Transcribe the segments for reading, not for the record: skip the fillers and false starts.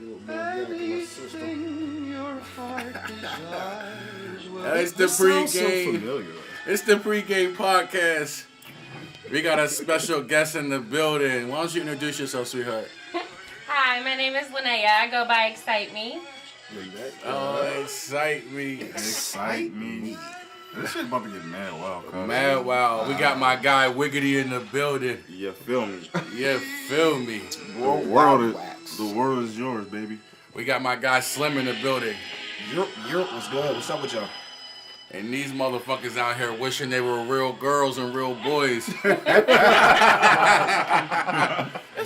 It's the pregame. It's the pregame podcast. We got a special guest in the building. Why don't you introduce yourself, sweetheart? Hi, my name is Linnea. I go by EXXXITEME. Oh, excite me. Excite me. This shit about to get mad wild, cuz. Mad wow. We got my guy Wiggity in the building. You feel me? You feel me? The world is yours, baby. We got my guy Slim in the building. Yuck, what's good? What's up with y'all? And these motherfuckers out here wishing they were real girls and real boys. It's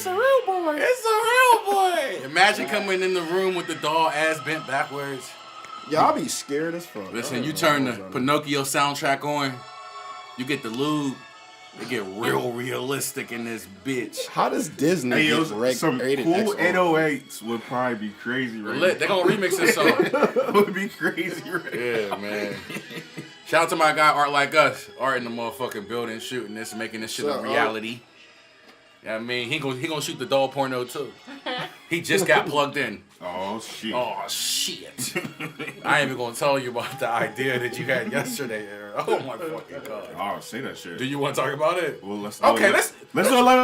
a real boy. It's a real boy. Imagine coming in the room with the doll ass bent backwards. Y'all be scared as fuck. Listen, you turn the Pinocchio soundtrack on, you get the lube, they get real realistic in this bitch. How does Disney get some rated cool X on? 808s would probably be crazy right now. They gonna remix this song. Would be crazy right Yeah, man. Shout out to my guy Art Like Us. Art in the motherfucking building shooting this, making this shit a reality. Yeah, I mean, he gonna shoot the doll porno too. He just got plugged in. Oh shit. Oh shit. I ain't even gonna tell you about the idea that you had yesterday, Aaron. Oh my fucking god. Oh, say that shit. Do you want to talk about it? Well, let's Okay, do it later.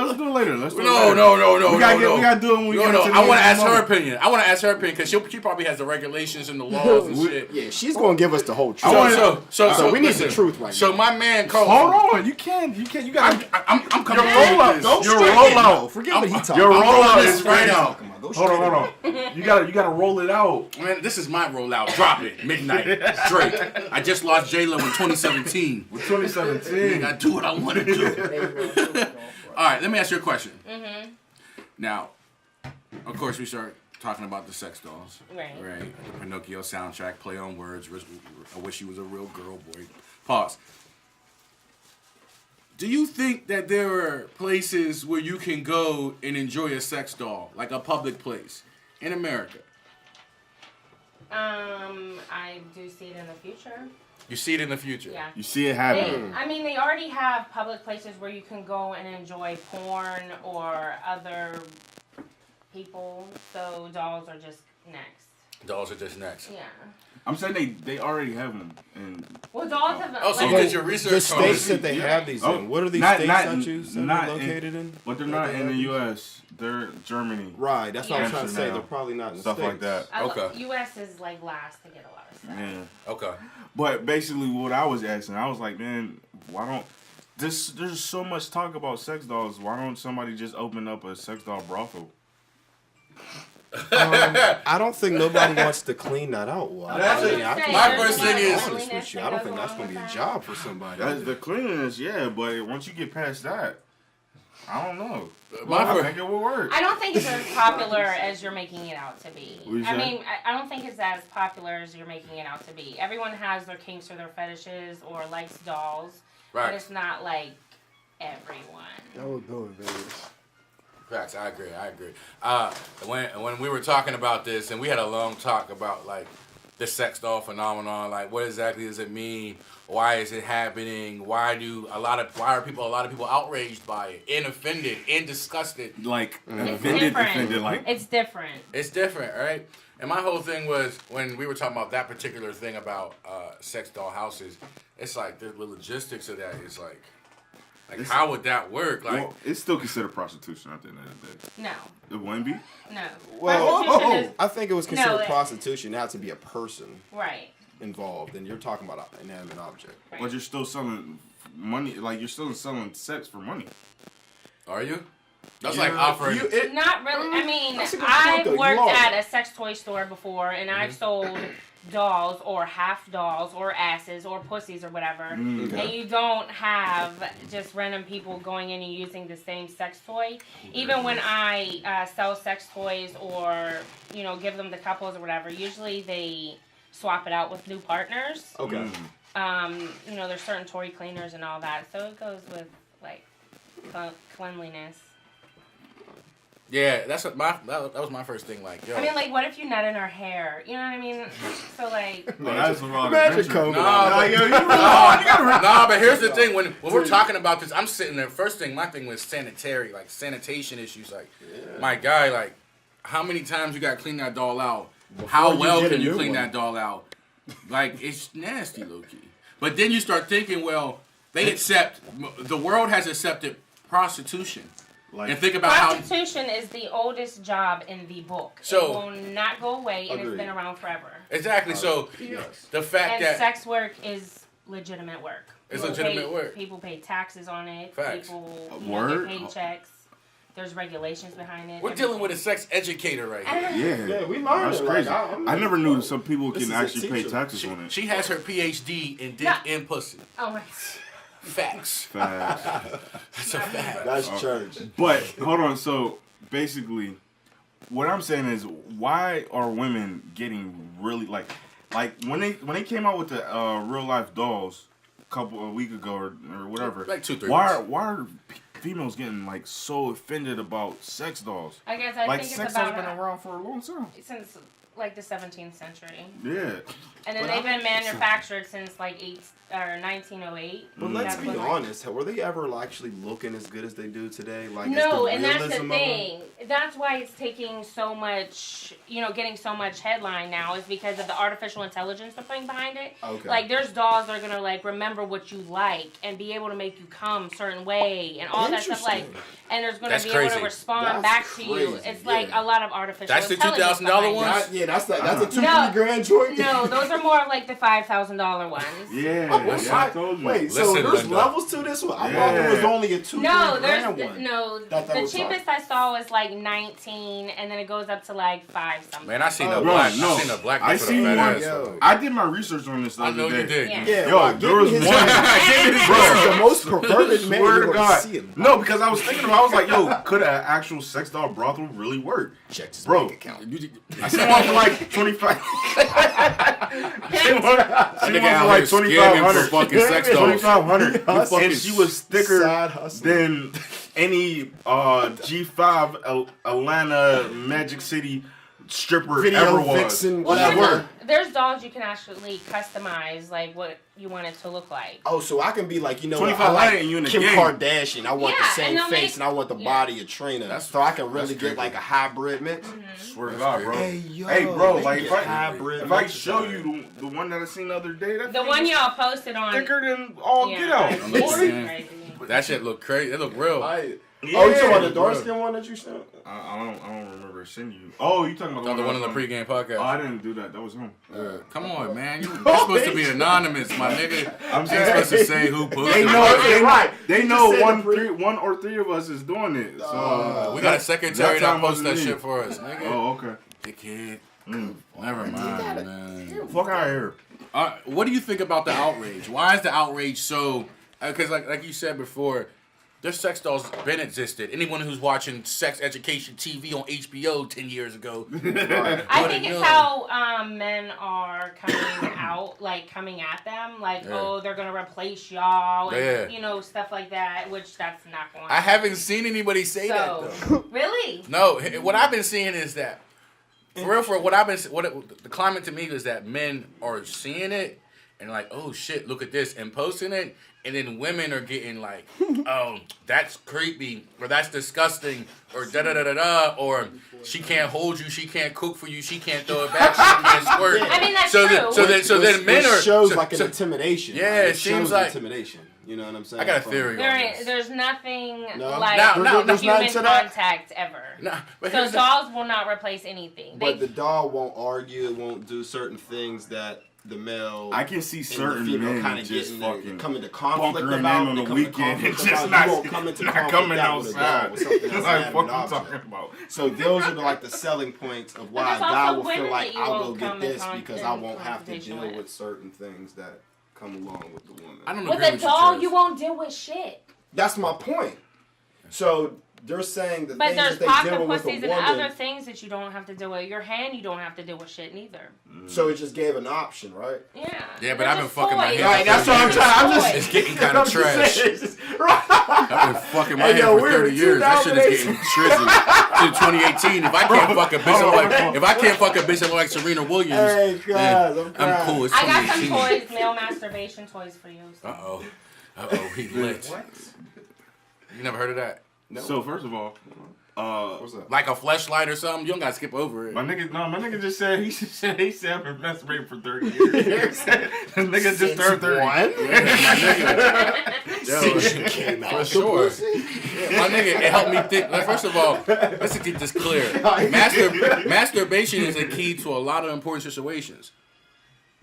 Let's do it later. No. We gotta do it when we get to the I want to next ask her moment. opinion. I want to ask her opinion because she probably has the regulations and the laws and shit. Yeah, she's gonna give us the whole truth. So we need listen, the truth right So now. my man Cole. Hold on, you can't. You gotta. I'm coming Your rollout. this. Your rollout. Forget what he talking Your about. rollout this is right right now. now. Hold on. You gotta roll it out. Man, this is my rollout. Drop it. Midnight. Drake. I just lost J-Lo in 2017. With 2017. I do what I want to do. All right, let me ask you a question. Mm-hmm. Now, of course, we start talking about the sex dolls. Right. The Pinocchio soundtrack, play on words. I wish he was a real girl boy. Pause. Do you think that there are places where you can go and enjoy a sex doll, like a public place, in America? I do see it in the future. You see it in the future? Yeah. You see it happening. They already have public places where you can go and enjoy porn or other people. So dolls are just next. Dolls are just next. Yeah. I'm saying they already have them. And Well, dolls have. Oh, so you did your The research on states this? that they have these in. What are these Not- states not- that you said not they're in- located in? but they're not in the U.S. They're Germany. Right, that's what I'm trying to say. Amsterdam. They're probably not in the Stuff States. like that. Okay. U.S. is like last to get a lot of stuff. Yeah. Okay. But basically, what I was asking, I was like, man, why don't there's so much talk about sex dolls. Why don't somebody just open up a sex doll brothel? I don't think nobody wants to clean that out. Well, My first thing is- honest with you, I don't think that's going to be a job for somebody. That's the cleanliness, yeah. But once you get past that, I don't know. My I think it will work. I don't think it's as popular as you're making it out to be. What you I say? mean, I don't think it's as popular as you're making it out to be. Everyone has their kinks or their fetishes or likes dolls, Right. but it's not like everyone. That would go in Vegas. Facts, I agree. When we were talking about this, and we had a long talk about like the sex doll phenomenon, like what exactly does it mean? Why is it happening? Why are a lot of people outraged by it, and offended, and disgusted? Like It's offended, different. like It's different. It's different, right? And my whole thing was when we were talking about that particular thing about sex doll houses. It's like the logistics of that is like how would that work? Like, well, it's still considered prostitution at the end of the day. No, It wouldn't be. no. Well, Prostitution is I think it was considered No, prostitution. It had to be a person right. involved, and you're talking about an inanimate object. But you're still selling money. Like you're still selling sex for money. are you? That's like offering. Not really. I mean, That's a good point, I've though. You worked are. at a sex toy store before, and I've sold dolls or half dolls or asses or pussies or whatever. And you don't have just random people going in and using the same sex toy. Even when I sell sex toys or, give them to couples or whatever, usually they swap it out with new partners. Okay. There's certain toy cleaners and all that. So it goes with, like, cleanliness. Yeah, that was my first thing. Like, yo. I mean, like, what if you nut in her hair? You know what I mean? So, like... That's a lot of Magic adventure. comb. Nah, but here's the thing. When we're talking about this, I'm sitting there. First thing, my thing was sanitation issues. Like, my guy, like, how many times you got to clean that doll out? Before How you well get a can you new clean one. that doll out? Like, it's nasty, low-key. But then you start thinking, well, the world has accepted prostitution. Like, And think about how... Prostitution is the oldest job in the book. So- it will not go away, and it's Agreed. been around forever. Exactly, so Yes. the fact And that... sex work is legitimate work. It's People legitimate pay- work. People pay taxes on it. Facts. People Word? get paychecks. There's regulations behind it. We're dealing with a sex educator right here. yeah. Yeah, we learned That's it. crazy. Like, I never knew some people This can is a actually pay teacher. taxes on it. She has her PhD in dick No. and pussy. Oh my. Facts. Facts. That's a fact. That's church. But hold on, so basically, what I'm saying is, why are women getting really like when they came out with the real life dolls a week ago or whatever? Like 2-3 Why weeks. are females getting like so offended about sex dolls? I guess I Like think sex it's dolls about been around for a long time. since like the 17th century, Yeah, and then But they've I- been manufactured since like 1908. But let's That's be when, like- honest. Were they ever actually looking as good as they do today? Like, is No, the and that's the realism of them- thing. That's why it's taking so much, getting so much headline now is because of the artificial intelligence they're putting behind it. Okay. Like, there's dolls that are gonna like remember what you like and be able to make you come a certain way and all that stuff. Like, Interesting. and there's gonna That's be able crazy. to respond That's back to you. crazy, It's like yeah. a lot of artificial. That's the intelligence $2,000 behind ones? it. That- yeah, that's a 2 No. grand joint. No, those are more of like the $5,000 ones. yeah. Oh, yeah, I told you. Wait, so Listen, there's Linda. levels to this one? I thought there was Yeah. only a 2 No, grand there's one. the was cheapest I saw was like 19, and then it goes up to like 5 something. Man, I seen Oh, a Bro, black. no. I seen a black. I dude with a seen fat one. ass. Yo. I did my research on this the I other know day. you did. Yeah. Yeah, Yo, well, there was give me one. his- This is the most perverted man Swear you're to gonna God. see in No, because I was thinking about, I was like, yo, could an actual sex doll brothel really work? Check his Bro. bank account. I seen one for like 25. Seen one for out like here scamming for 2,500. fucking sex dolls. 2,500. Hustling. And she was thicker Side hustle. than any G5 Atlanta Magic City stripper Video ever was. vixen, Well, whatever. there's dolls you can actually customize, like what you want it to look like. Oh, so I can be like, what, I 25 like and you in the Kim game. Kardashian. I want Yeah, the same and they'll face make- and I want the yeah. body of Trina. So I can really get like a hybrid mix. Swear to God, bro. Hey, yo, Hey, bro, they like get if I hybrid show mixes. you the one that I seen the other day, that The thing one is y'all posted on. thicker than all yeah, get out. it's looking Boy. crazy. That shit look crazy. It look real. Yeah, Oh, you talking about the bro. dark skin one that you sent? I don't remember sending you. Oh, you talking about The one on the pregame? pregame podcast. Oh, I didn't do that. That was him. Come on, man. You're supposed to be anonymous, my nigga. I'm Ain't saying supposed to say who posted They it. know. They, right. they You know just said one or three of us is doing it. So We got a secretary that time posts that wasn't me. shit for us, nigga. Oh, okay. Dickhead. Mm. Never mind, man. Fuck out of here. What do you think about the outrage? Why is the outrage so? Because like you said before, there's sex dolls been existed. Anyone who's watching sex education TV on HBO 10 years ago. I think it's how men are coming out, like coming at them, like, Yeah. oh, they're gonna replace y'all, and Yeah. Stuff like that, which that's not going. I haven't seen anybody say that So though. really, No, what I've been seeing is that for what I've been the climate to me is that men are seeing it and like, oh shit, look at this, and posting it, and then women are getting like, oh, that's creepy, or that's disgusting, or da da da da da, or she can't hold you, she can't cook for you, she can't throw it back, she can't squirt. I mean, that's so true. Then men are shows so- like an so- intimidation. Yeah, right? it seems shows like- intimidation. You know what I'm saying? I got a From- theory. there's nothing No? like There's human nothing to that? contact ever. Nah, but So here's the- dolls will not replace anything. But the doll won't argue, it won't do certain things that the male I can see and the certain female men kind of just fucking come into conflict bunkering about in on they the come into weekend and conflict just about. not, You won't come into not conflict coming out with a doll, outside. with something that's Like, not what an you object. talking about? So those are like the selling points of why there's a guy also will feel women like that you I'll go won't get come in this because I won't have to confrontation deal with. with certain things that come along with the woman. I don't With agree a with doll, you, you won't deal with shit. That's my point. So they're saying the But things there's that they pocket deal with pussies a and woman. other things that you don't have to deal with. Your hand, you don't have to deal with shit neither. So it just gave an option, right? Yeah. Yeah, but They're I've been just fucking my toys. hand. Right, that's what I'm trying- I'm just- It's getting kind I'm of just trash. saying, it's just- right. I've been fucking my Hey, hand yo, for we're 30 in years. That shit is 2018. getting trizzy. Since 2018, if I can't fuck a bitch that look like, if I can't fuck a bitch that look like Serena Williams, Hey, then guys, I'm I'm crying. cool. It's I got some 2018. toys, male masturbation toys for you. He lit. What? You never heard of that? No. So first of all, What's up? Like a fleshlight or something. You don't gotta skip over it. My nigga just said he said I've been masturbating for 30 years. This nigga just turned 30. Yo, Came out for sure. Yeah, my nigga, it helped me think. Like, first of all, let's get this clear. Masturbation is a key to a lot of important situations.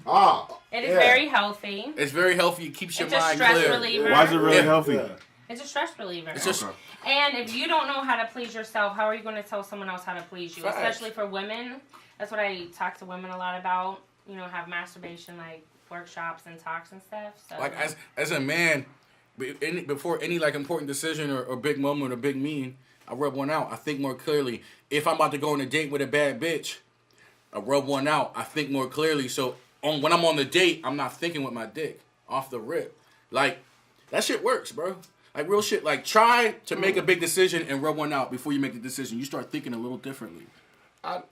It is very healthy. It's very healthy. It keeps your It's a mind stress clear. reliever. Why is it really healthy? Yeah. It's a stress reliever. It's just And if you don't know how to please yourself, how are you going to tell someone else how to please you? Facts. Especially for women. That's what I talk to women a lot about. You know, have masturbation like workshops and talks and stuff. So like as a man, before any like important decision or big moment or big meeting, I rub one out. I think more clearly. If I'm about to go on a date with a bad bitch, I rub one out. I think more clearly. So when I'm on the date, I'm not thinking with my dick off the rip. Like that shit works, bro. Like real shit. Like try to make a big decision and rub one out before you make the decision. You start thinking a little differently.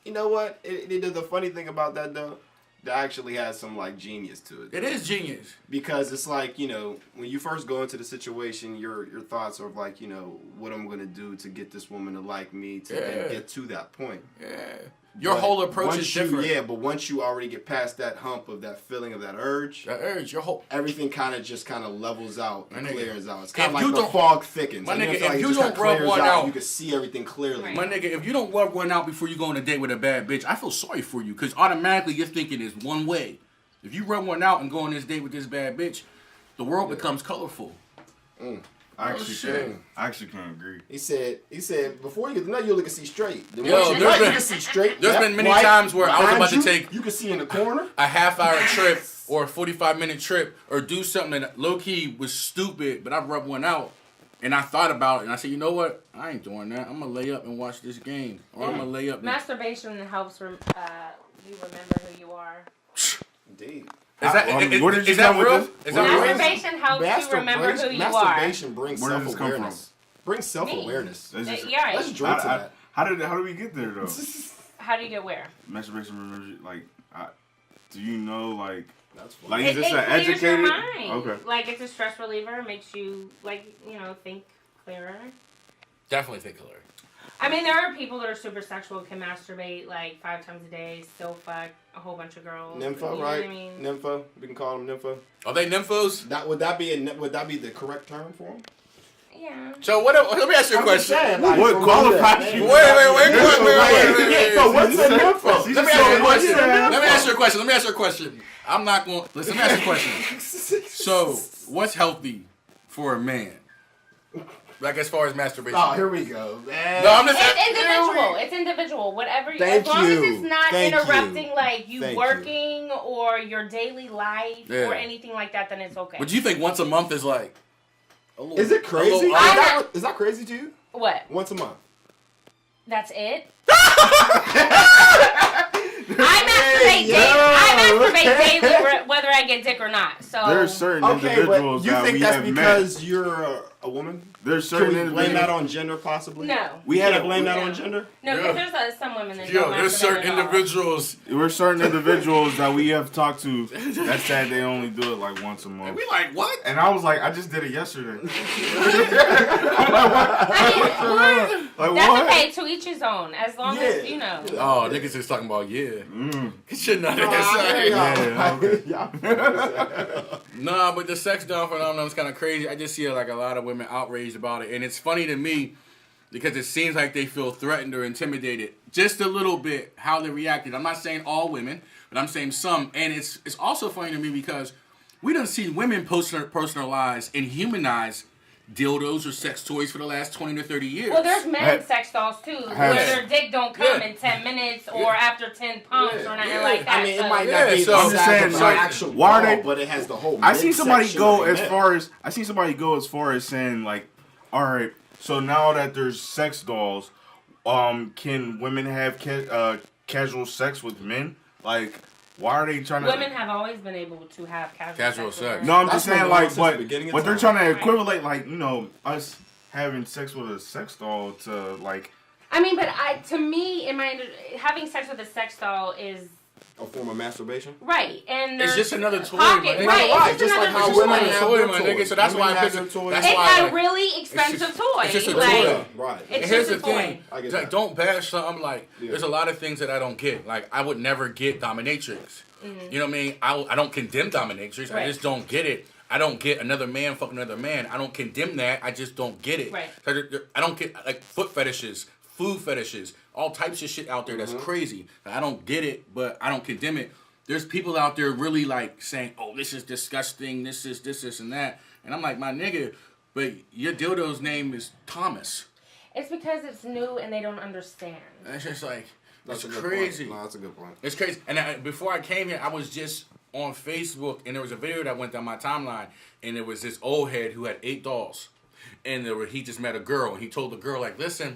You know what? The funny thing about that though, that actually has some like genius to it. It is genius. Because it's like, you know, when you first go into the situation, your thoughts are like, you know, what I'm gonna do to get this woman to like me to then get to that point. Yeah. Your whole approach is different. But once you already get past that hump of that feeling of that urge, your whole everything kind of levels out and My nigga, clears out. It's kind if of you like the don't- fog thickens. My And nigga, it's like if it you just don't kinda rub clears one out, out- you can see everything clearly. Right. My nigga, if you don't rub one out before you go on a date with a bad bitch, I feel sorry for you because automatically you're thinking it's one way. If you rub one out and go on this date with this bad bitch, the world becomes colorful. I shit. actually can't agree. He said before you get to know, you look and see straight. Then Yo, once you there's nut, you been- can see straight. there's left, been many right, times where I was behind about to you, take- You can see in the corner. A half-hour trip or a 45-minute trip or do something that low-key was stupid, but I rubbed one out and I thought about it and I said, you know what? I ain't doing that. I'm going to lay up and watch this game. Or I'm going to lay up and... masturbation helps you remember who you are. Indeed. Is that, Where did you is that come with real? this? Is that real? Masturbation helps you remember who you are. Masturbation brings Where did this come self-awareness. Brings self-awareness. It's just- Yeah, Let's drink to that. How do we get there though? How do you get where? Masturbation remembers like. Do you know like? That's fine. Like It is this an clears your educated? mind. Okay. Like it's a stress reliever. It makes you think clearer. Definitely think clear. I mean, there are people that are super sexual, can masturbate like 5 times a day, still fuck a whole bunch of girls. Nympho, You know right? what I mean? Nympho. We can call them nympho. Are they nymphos? Would that be the correct term for them? Yeah. So let me ask you a question. What qualifies you? Wait. So what's a nympho? Let me ask you a question. Let me ask you a question. I'm not going. Listen. Let me ask you a question. So, what's healthy for a man? Like as far as masturbation. Oh, here we go, man. No, I'm just. It's individual. Whatever. Thank as long as you. it's not Thank interrupting you. like you Thank working or your daily life Yeah. or anything like that, then it's okay. But do you think once a month is like? Is it crazy? Is that crazy to you? What? Once a month. That's it? I masturbate daily whether I get dick or not. So There's certain individuals you that think we that's have because met. you're a woman? There's Can certain we blame that individuals. on gender, possibly? no. We Can't had blame that no. on gender? No, Yeah. because there's some women that Yo, don't there's masturbate certain at all. individuals. We're certain individuals that we have talked to that said they only do it like once a month. And we like what? And I was like, I just did it yesterday. I mean, Like that's what? okay. To each his own. As long as you know. Oh, niggas just talking about yeah. Shit, not Nah, but the sex doll phenomenon is kind of crazy. I just see like a lot of women outraged about it, and it's funny to me because it seems like they feel threatened or intimidated just a little bit how they reacted. I'm not saying all women, but I'm saying some, and it's also funny to me because we done seen women personalize and humanize dildos or sex toys for the last 20 to 30 years. Well, there's men sex dolls too, where their dick don't come in 10 minutes or after 10 pumps or nothing like that. I mean, it So- might not be so the I'm just size saying, of like, the actual why are ball, they- but it has the whole I seen somebody midsection go of as the neck. far as saying like, all right, so now that there's sex dolls, can women have casual sex with men? Like, why are they trying to? Women have always been able to have casual sex. sex. with No, I'm That's just saying been like, since the but beginning of they're time. trying to equivalent like us having sex with a sex doll to like. I mean, but to me, having sex with a sex doll is A form of masturbation? Right, and It's just another toy, pocket, my nigga. right? Right, It's just like another how It's toy. just women another have toy, their my toys. nigga. So that's why I Women have picture. their toys. That's It's why a like, really expensive toy. it's just a like, toy. Right. It's Here's just the a toy. thing. I get Like, that. don't bash something. Like, Yeah. there's a lot of things that I don't get. Like, I would never get dominatrix. You know what I mean? I don't condemn dominatrix. I Right. just don't get it. I don't get another man fucking another man. I don't condemn that. I just don't get it. Right. So I don't get like foot fetishes, food fetishes, all types of shit out there that's crazy. I don't get it, but I don't condemn it. There's people out there really like saying, "Oh, this is disgusting. This, and that," and I'm like, my nigga, but your dildo's name is Thomas. It's because it's new and they don't understand. And it's just like, That's it's a good crazy. point. No, that's a good point. It's crazy. And before I came here, I was just on Facebook, and there was a video that went down my timeline, and it was this old head who had 8 dolls, and he just met a girl, and he told the girl, like, listen,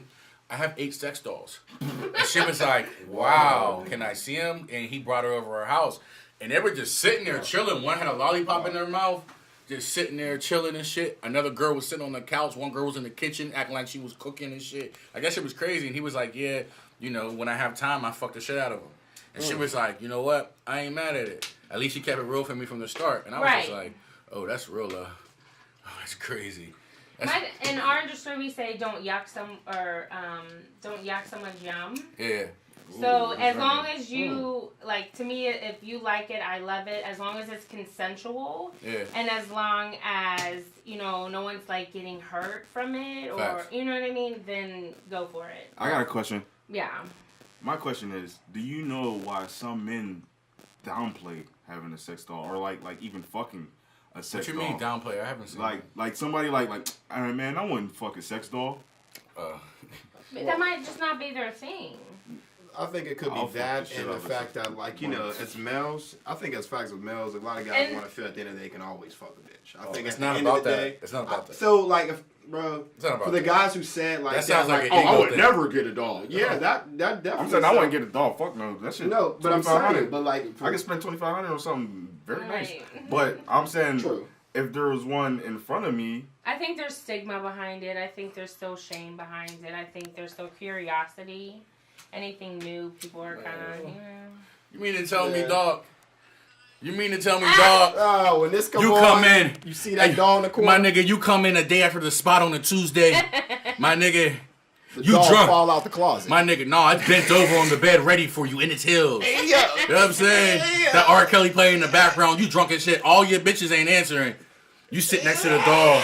I have 8 sex dolls. And she was like, wow, can I see them? And he brought her over her house, and they were just sitting there chilling. One had a lollipop in their mouth, just sitting there chilling and shit. Another girl was sitting on the couch. One girl was in the kitchen acting like she was cooking and shit. Like, that shit was crazy. And he was like, yeah, you know, when I have time, I fuck the shit out of them. And she was like, you know what? I ain't mad at it. At least she kept it real for me from the start. And I was just Right. like, oh, that's real love. Oh, that's crazy. In our industry, we say don't yuck someone's yum. Yeah. So Ooh, as right. long as you like, to me, if you like it, I love it. As long as it's consensual, Yeah. and as long as no one's like getting hurt from it, or Facts. you know what I mean, then go for it. I got a question. Yeah. My question is, do you know why some men downplay having a sex doll or like even fucking a sex What you doll? mean downplay? I haven't seen Like somebody like man, I wouldn't fuck a sex doll. But that might just not be their thing. I think it could I'll be fuck that the shit and out the of fact it. that, like, you know, as males, I think as facts with males, a lot of guys And- want to feel at the end of the day they can always fuck a bitch. I think it's at not the end about of the that. day, It's not about that. So, like, bro, It's not about for the that. guys who said like That sounds like oh, an I ego would thing. never get a dog. Yeah, that definitely. I'm saying I wouldn't get a doll. Fuck no, that shit. No, but I'm saying, 2,500. but like, I can spend 2,500 on something very nice. Right. But I'm saying, True. if there was one in front of me, I think there's stigma behind it. I think there's still shame behind it. I think there's still curiosity. Anything new, people are kind of, You mean to tell me, Yeah. dog? You mean to tell me, dog? Oh, when this You on, come in. you see that Hey, dog in the corner. My nigga, you come in a day after the spot on a Tuesday. My nigga, the you dog drunk. fall out the closet. My nigga, no, it's bent over on the bed ready for you in its heels. yeah. You know what I'm saying? That R. Kelly playing in the background, you drunk as shit. All your bitches ain't answering. You sit next to the dog.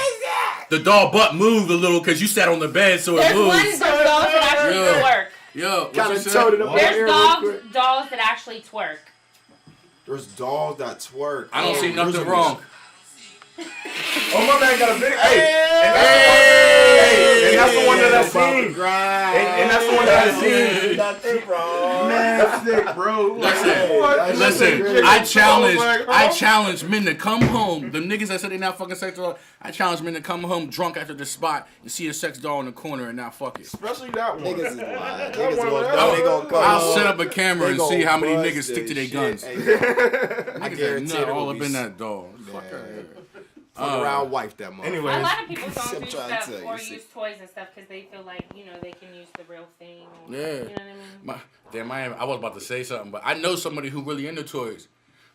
The dog butt moved a little because you sat on the bed, so it there's moves. dogs that actually Yeah. twerk. Yo, what Kind you of said? toted up There's here real dolls quick. that actually twerk. There's dolls that twerk. I don't Yeah. see nothing There's- wrong. oh my man got a big and that's the one that I seen. And that's the one that I seen. Nothing wrong. Man, sick, bro. Listen, I challenge men to come home. The niggas that said they not fucking sex doll, I challenge men to come home drunk after the spot and see a sex doll in the corner and not fuck it. Especially that one. Niggas is lying. That Niggas one gonna, right they gonna come I'll home, set up a camera they and see gonna how many bust niggas stick to their this guns. shit. Hey, I Niggas guarantee nut it all will up be in that doll. Fuck Yeah. her. fuck around, wife that motherfucker. Anyways. A lot of people don't I'm do trying to stuff tell you, or see. use toys and stuff because they feel like, they can use the real thing. Or, Yeah. You know what I mean? I was about to say something, but I know somebody who really into toys.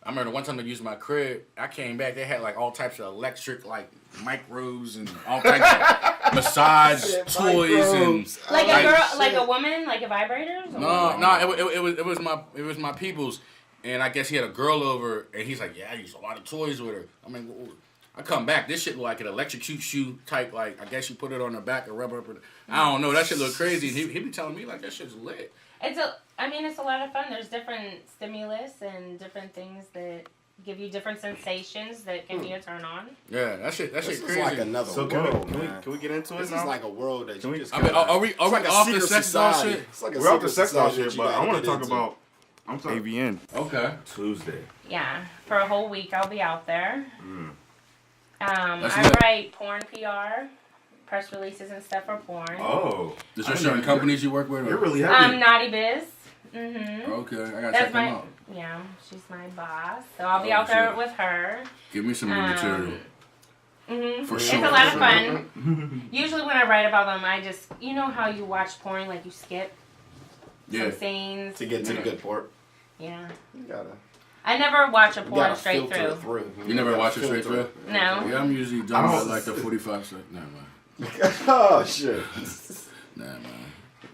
I remember one time they used my crib. I came back, they had like all types of electric, like micros and all types of massage toys and Like a like- girl, like a woman, like a vibrators? Or no, it was my people's, and I guess he had a girl over, and he's like, yeah, I used a lot of toys with her. I mean, I come back, this shit look like an electrocute shoe type, like I guess you put it on the back and rub it up. I don't know, that shit look crazy. And he be telling me like that shit's lit. It's a lot of fun. There's different stimulus and different things that give you different sensations that can be a turn on. Yeah, that shit This crazy. is like another So world, can man. we get into it This now? is like a world that Can you we- just. I mean, are we it's like a off the secret sex doll society. shit? It's like a We're off the secret sex doll society shit, that you but I gotta want get to talk into. about. I'm talking AVN Okay. Tuesday. Yeah, for a whole week I'll be out there. That's I lit. write porn PR, press releases and stuff for porn. Oh, Is there certain companies you work with? You're Or? really heavy. Naughty Biz. Mm-hmm. Okay, I gotta That's check them my, out. yeah, she's my boss. So I'll be Oh, out there shit. with her. Give me some new material. For It's sure. a lot of fun. Usually when I write about them, I just, how you watch porn, like you skip Yeah. some scenes. To get to the good part. Yeah. You gotta. I never watch a You porn gotta straight filter it through. You never watch it straight through? No. Yeah, I'm usually done with like the 45 seconds. Nah, man. Oh shit. Nah, man.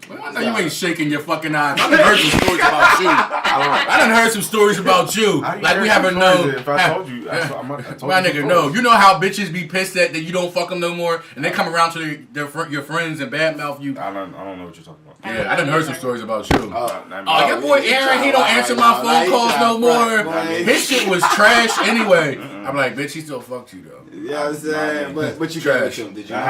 Well, I know you ain't shaking your fucking eyes. I done heard some stories about you. I done heard some stories about you. Like we haven't known. If I told you, I told My you nigga, before. no. You know how bitches be pissed that you don't fuck them no more, and they come around to your friends and badmouth you. I don't know what you're talking about. Yeah, I done heard some stories about you. Oh, Your boy Aaron, he don't answer my phone calls no more. His shit was trash anyway. I'm like, bitch, he still fucked you though. You know what I'm saying? But you Trash. got him, did you? that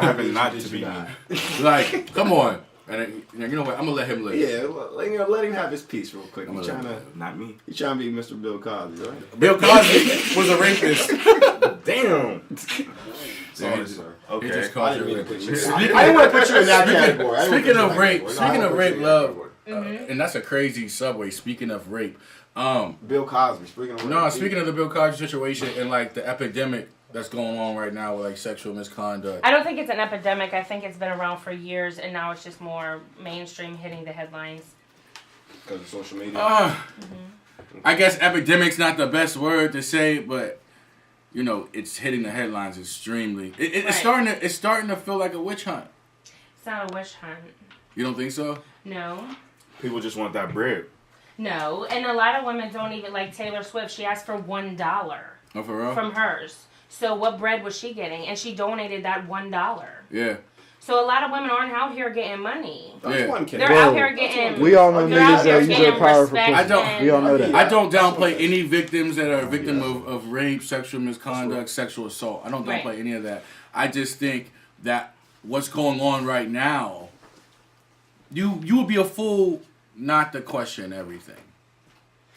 happened not to be me. Like, come on. And you know what? I'm gonna let him live. Yeah, let him have his piece real quick. I'm He gonna trying let to, Not me. he trying to be Mr. Bill Cosby, right? Bill Cosby was a rapist. Damn. Sorry, sir. He Okay. just I called didn't you mean a to put rapist. you. I didn't want to put you in that category. Speaking of rape, love, and that's a crazy segue. Speaking of rape, Bill Cosby. Speaking of no, speaking of the Bill Cosby situation and like the epidemic that's going on right now with like sexual misconduct. I don't think it's an epidemic. I think it's been around for years, and now it's just more mainstream, hitting the headlines. because of social media. I guess epidemic's not the best word to say, but you know it's hitting the headlines extremely. It's Right. It's starting to feel like a witch hunt. It's not a witch hunt. You don't think so? No. People just want that bread. No. And a lot of women don't even, like Taylor Swift, she asked for $1 Oh, for real? from hers. So what bread was she getting? And she donated that $1. Yeah. So a lot of women aren't out here getting money. Yeah. One kid. They're out here getting. We all know they're out niggas here that use their getting power for respect I don't- and- We all know that. I don't downplay any victims that are a victim of rape, sexual misconduct, sexual assault. I don't downplay Right. any of that. I just think that what's going on right now, you would be a fool not to question everything.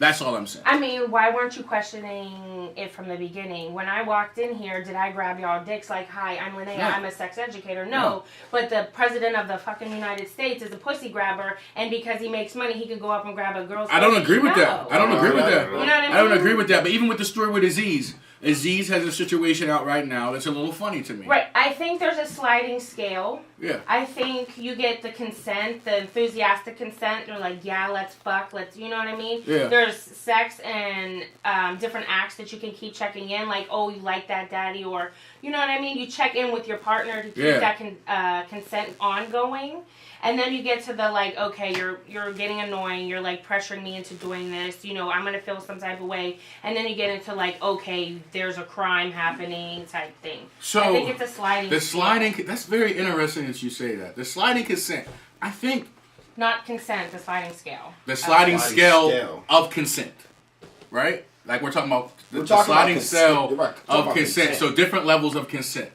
That's all I'm saying. I mean, why weren't you questioning it from the beginning? When I walked in here, did I grab y'all dicks like, hi, I'm Linnea, No. I'm a sex educator? No. No. But the president of the fucking United States is a pussy grabber, and because he makes money, he could go up and grab a girl's I don't pussy? agree with No. that. I don't agree with that. You know what I mean? I don't agree with that. But even with the story with Aziz has a situation out right now that's a little funny to me. Right. I think there's a sliding scale. Yeah. I think you get the consent, the enthusiastic consent. They're like, yeah, let's fuck, let's, you know what I mean? Yeah. There's sex and different acts that you can keep checking in, like, oh, you like that, daddy, or, you know what I mean? You check in with your partner to keep that consent ongoing. And then you get to the, like, okay, you're getting annoying. You're, like, pressuring me into doing this. You know, I'm going to feel some type of way. And then you get into, like, okay, there's a crime happening type thing. So I think it's a sliding the scale. sliding, that's very interesting that you say that. The sliding consent, I think Not consent, the sliding scale. the sliding Sliding scale scale. of consent, right? Like we're talking about the We're talking about sliding consent. scale You're right. Talking of about consent. consent. So different levels of consent.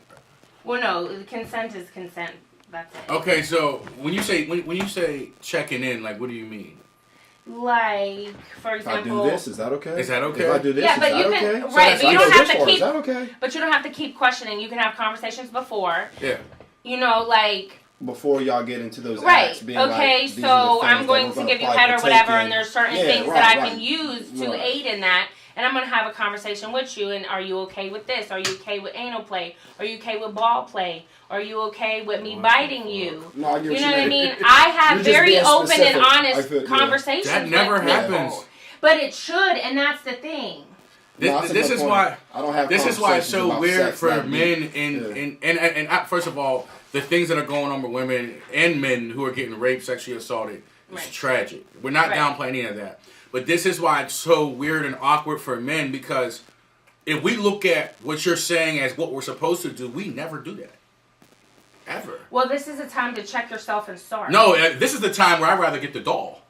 Well, no, consent is consent. That's it. Okay, so when you say checking in, like what do you mean? Like, for If I example, do this, is that okay? Is that okay? If I do this, Yeah, is but that you okay? can- So right, that's but you like don't a have to Is keep. that okay? But you don't have to keep questioning. You can have conversations before. Yeah. You know, like, Before y'all get into those right, acts, being okay, like, these so are the things I'm that going we're to gonna give you apply head or for whatever, taking. and there's certain Yeah, things right, that I right. can use to Right. aid in that. And I'm going to have a conversation with you, and are you okay with this? Are you okay with anal play? Are you okay with ball play? Are you okay with me biting you? No, I get You what know what I mean. mean? I have You're just very being open specific. and I honest feel- yeah. conversations That never with people. happens. But it should, and that's the thing. This, No, that's a this good is point. why. I don't have This is why it's conversations so about weird sex for that men deep. and first of all, the things that are going on with women and men who are getting raped, sexually assaulted, is Right. tragic. We're not Right. downplaying any of that. But this is why it's so weird and awkward for men, because if we look at what you're saying as what we're supposed to do, we never do that. Ever. Well, this is a time to check yourself and start. No, this is the time where I'd rather get the doll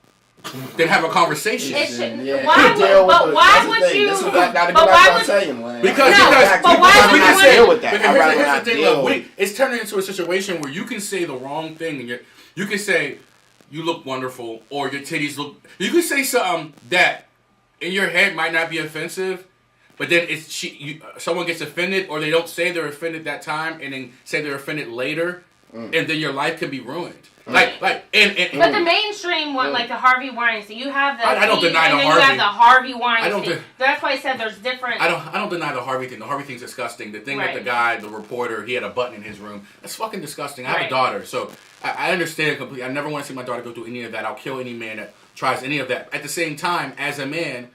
than have a conversation. It should. Yeah. Why Deal would? with But the- why that's the would thing. you? This is what I gotta But go back why to what I'm would? saying, man. Because No, but why would we you can want say to- with that? because I'd rather here's not the thing, deal look, with it's turning into a situation where you can say the wrong thing, and you can say you look wonderful or your titties look. You can say something that in your head might not be offensive, but then someone gets offended, or they don't say they're offended that time, and then say they're offended later, and then your life can be ruined. Like, and But the mainstream one, like the Harvey Weinstein, you have the. I don't Eve, deny and the then Harvey. You have the Harvey Weinstein. I don't That's why I said there's different. I don't deny the Harvey thing. The Harvey thing's disgusting. The thing that the Right. guy, the reporter, he had a button in his room. That's fucking disgusting. I have a Right. daughter, so I understand completely. I never want to see my daughter go through any of that. I'll kill any man that tries any of that. At the same time, as a man,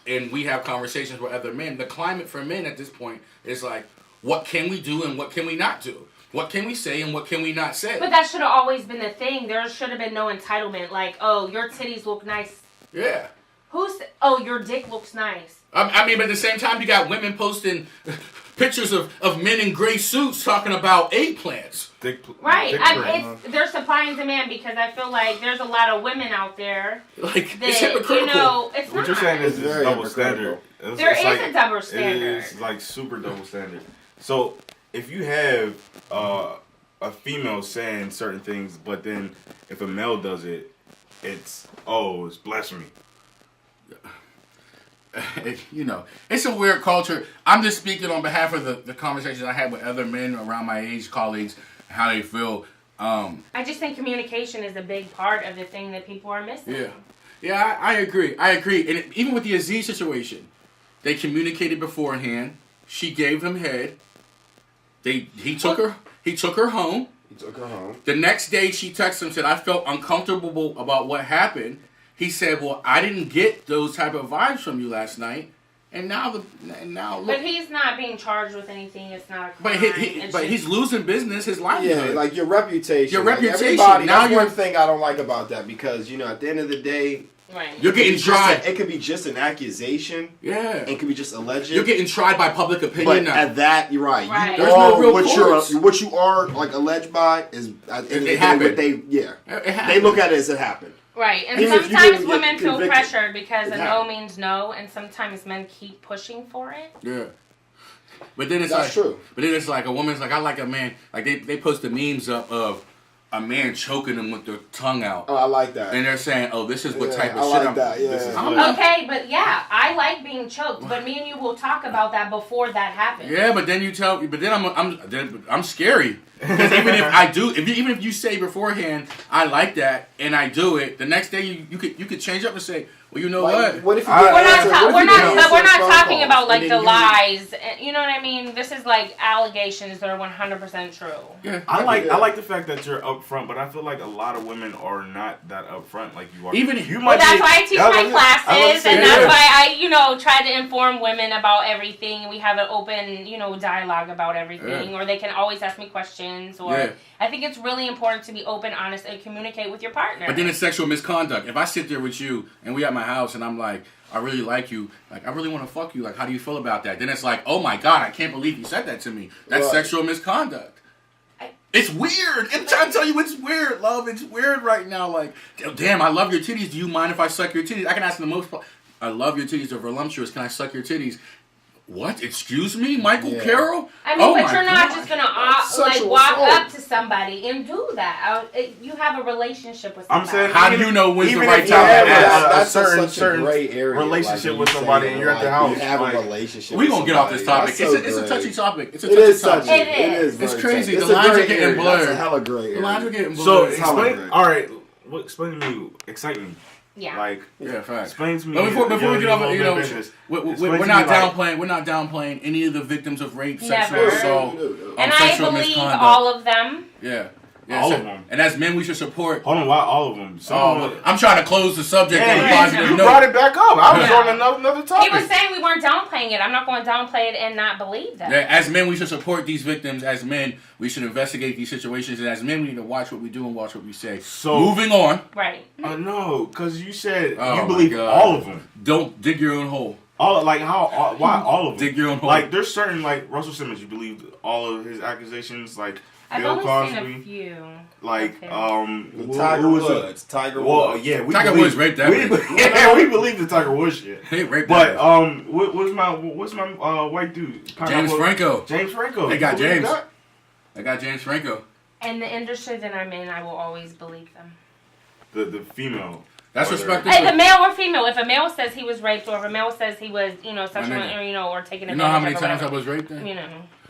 and we have conversations with other men, the climate for men at this point is like, what can we do and what can we not do? What can we say and what can we not say? But that should have always been the thing. There should have been no entitlement. Like, oh, your titties look nice. Yeah. Oh, your dick looks nice. I mean, but at the same time, you got women posting pictures of men in gray suits talking about eggplants. Right. There's supply and demand, because I feel like there's a lot of women out there. Like, that, it's hypocritical. It's what not. you're saying is very double standard. There is a double standard. It's like super double standard. So if you have a female saying certain things, but then if a male does it, it's blasphemy. It's a weird culture. I'm just speaking on behalf of the conversations I had with other men around my age, colleagues, how they feel. I just think communication is a big part of the thing that people are missing. Yeah, I agree. And even with the Aziz situation, they communicated beforehand. She gave him head. He took her home. He took her home. The next day, she texted him and said, I felt uncomfortable about what happened. He said, well, I didn't get those type of vibes from you last night. And now look. But he's not being charged with anything. It's not a crime. But he's losing business, his livelihood. Yeah, like your reputation. Your reputation. Everybody, Now that's one thing I don't like about that, because, at the end of the day, right. You're getting tried. It could be just an accusation. Yeah. It could be just alleged. You're getting tried by public opinion But now. at that, you're right. Right. There's no real courts. What you are like alleged by is at the end of the day, happened. They look at it as it happened. Right, and Even if you sometimes didn't get women feel convicted, pressured because a no happened. means no, and sometimes men keep pushing for it. Yeah. But then it's That's true. But then it's like a woman's like, I like a man. Like they post the memes up of a man choking them with their tongue out. Oh, I like that. And they're saying, oh, this is what type of I shit like I'm. that, yeah. This is Okay, but yeah, I like being choked, but me and you will talk about that before that happens. Yeah, but then I'm scary. Because even if I do, even if you say beforehand, I like that, and I do it, the next day you could change up and say, well, you know what? What if you We're not talking calls, about like and the then lies. You know what I mean? This is like allegations that are 100% true. Yeah. I like the fact that you're upfront, but I feel like a lot of women are not that upfront like you are. Even if you Well, might that's be, why I teach my classes, and that's why I, try to inform women about everything. We have an open, dialogue about everything, or they can always ask me questions. Or I think it's really important to be open, honest, and communicate with your partner. But then it's sexual misconduct. If I sit there with you and we at my house and I'm like, I really like you, like I really want to fuck you, like how do you feel about that? Then it's like, oh my God, I can't believe you said that to me. That's sexual misconduct. It's weird. I'm trying to tell you, it's weird, love. It's weird right now. Like, damn, I love your titties. Do you mind if I suck your titties? I can ask them the most. I love your titties. They're voluptuous. Can I suck your titties? What? Excuse me, Michael Carroll? I mean, but you're not just gonna walk up to somebody and do that. You have a relationship with somebody. I'm saying, how do you know when's the even right if time you to have ask? a certain gray area relationship with somebody and you're at the house? You have like, a relationship. We gonna get off this topic. That's It's a touchy topic. It's a It touchy is topic. touchy. It is. It's very crazy. touchy. The lines are gray getting area. blurred. That's a hella gray area. The lines are getting So blurred. explain. All right, explain to me. Excite me. Yeah. Like, facts. Explain to me. But before we get off, business. we're not downplaying. We're not downplaying any of the victims of rape, sexual Never. assault, And I sexual believe misconduct. all of them. Yeah. All of them. And as men, we should support. Hold on, why all of them? I'm trying to close the subject on a positive you note. brought it back up. I was Yeah. on another topic. He was saying we weren't downplaying it. I'm not going to downplay it and not believe that. Yeah, as men, we should support these victims. As men, we should investigate these situations. And as men, we need to watch what we do and watch what we say. So moving on. Right. No, because you said Oh you my believe God. all of them. Don't dig your own hole. Why all of them? Dig your own hole. Like there's certain Russell Simmons. You believe all of his accusations, like I've Bill only seen a Cosby, few. like Okay. Tiger Woods. Tiger Woods. Yeah, we Tiger believe, Woods raped that we, bitch. we believe the Tiger Woods shit. Hey, rape But that. what's my white dude? James Franco. James Franco. They got You believe James. that? I got James Franco. And the industry that I'm in, I will always believe them. The female. That's Or respectable. If a male or female, if a male says he was raped, or if a male says he was, sexual, nigga. or taken You advantage know how many of, or times I whatever. was raped then? You know.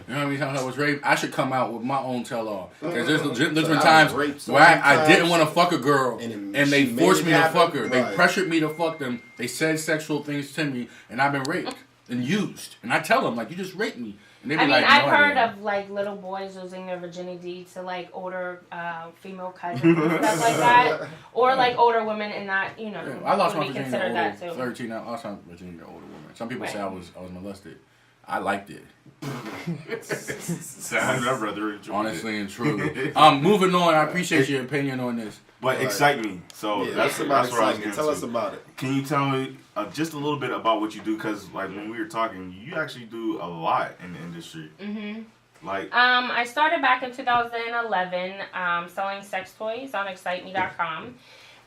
You know how many times I was raped? I should come out with my own tell-all. Because there's I been was times raped so where many I didn't times. want to fuck a girl, And and they she forced made me it to happen. fuck her. Right. They pressured me to fuck them. They said sexual things to me, and I've been raped and used. And I tell them, like, you just raped me. And they be I mean, like, I've no heard idea. of like little boys losing their virginity to like older female cousins and stuff like that, or like older women, and that Yeah, I lost would my be virginity considered to that older, too. 13. I lost my virginity to older women. Some people say Right. I was molested. I liked it. I'd rather enjoy it. Honestly and truly. Moving on. I appreciate your opinion on this. But excite me. So Yeah, that's about what I was excitement. getting Tell to. us about it. Can you tell me just a little bit about what you do? Because like when we were talking, you actually do a lot in the industry. Like I started back in 2011 selling sex toys on EXXXITEME.com.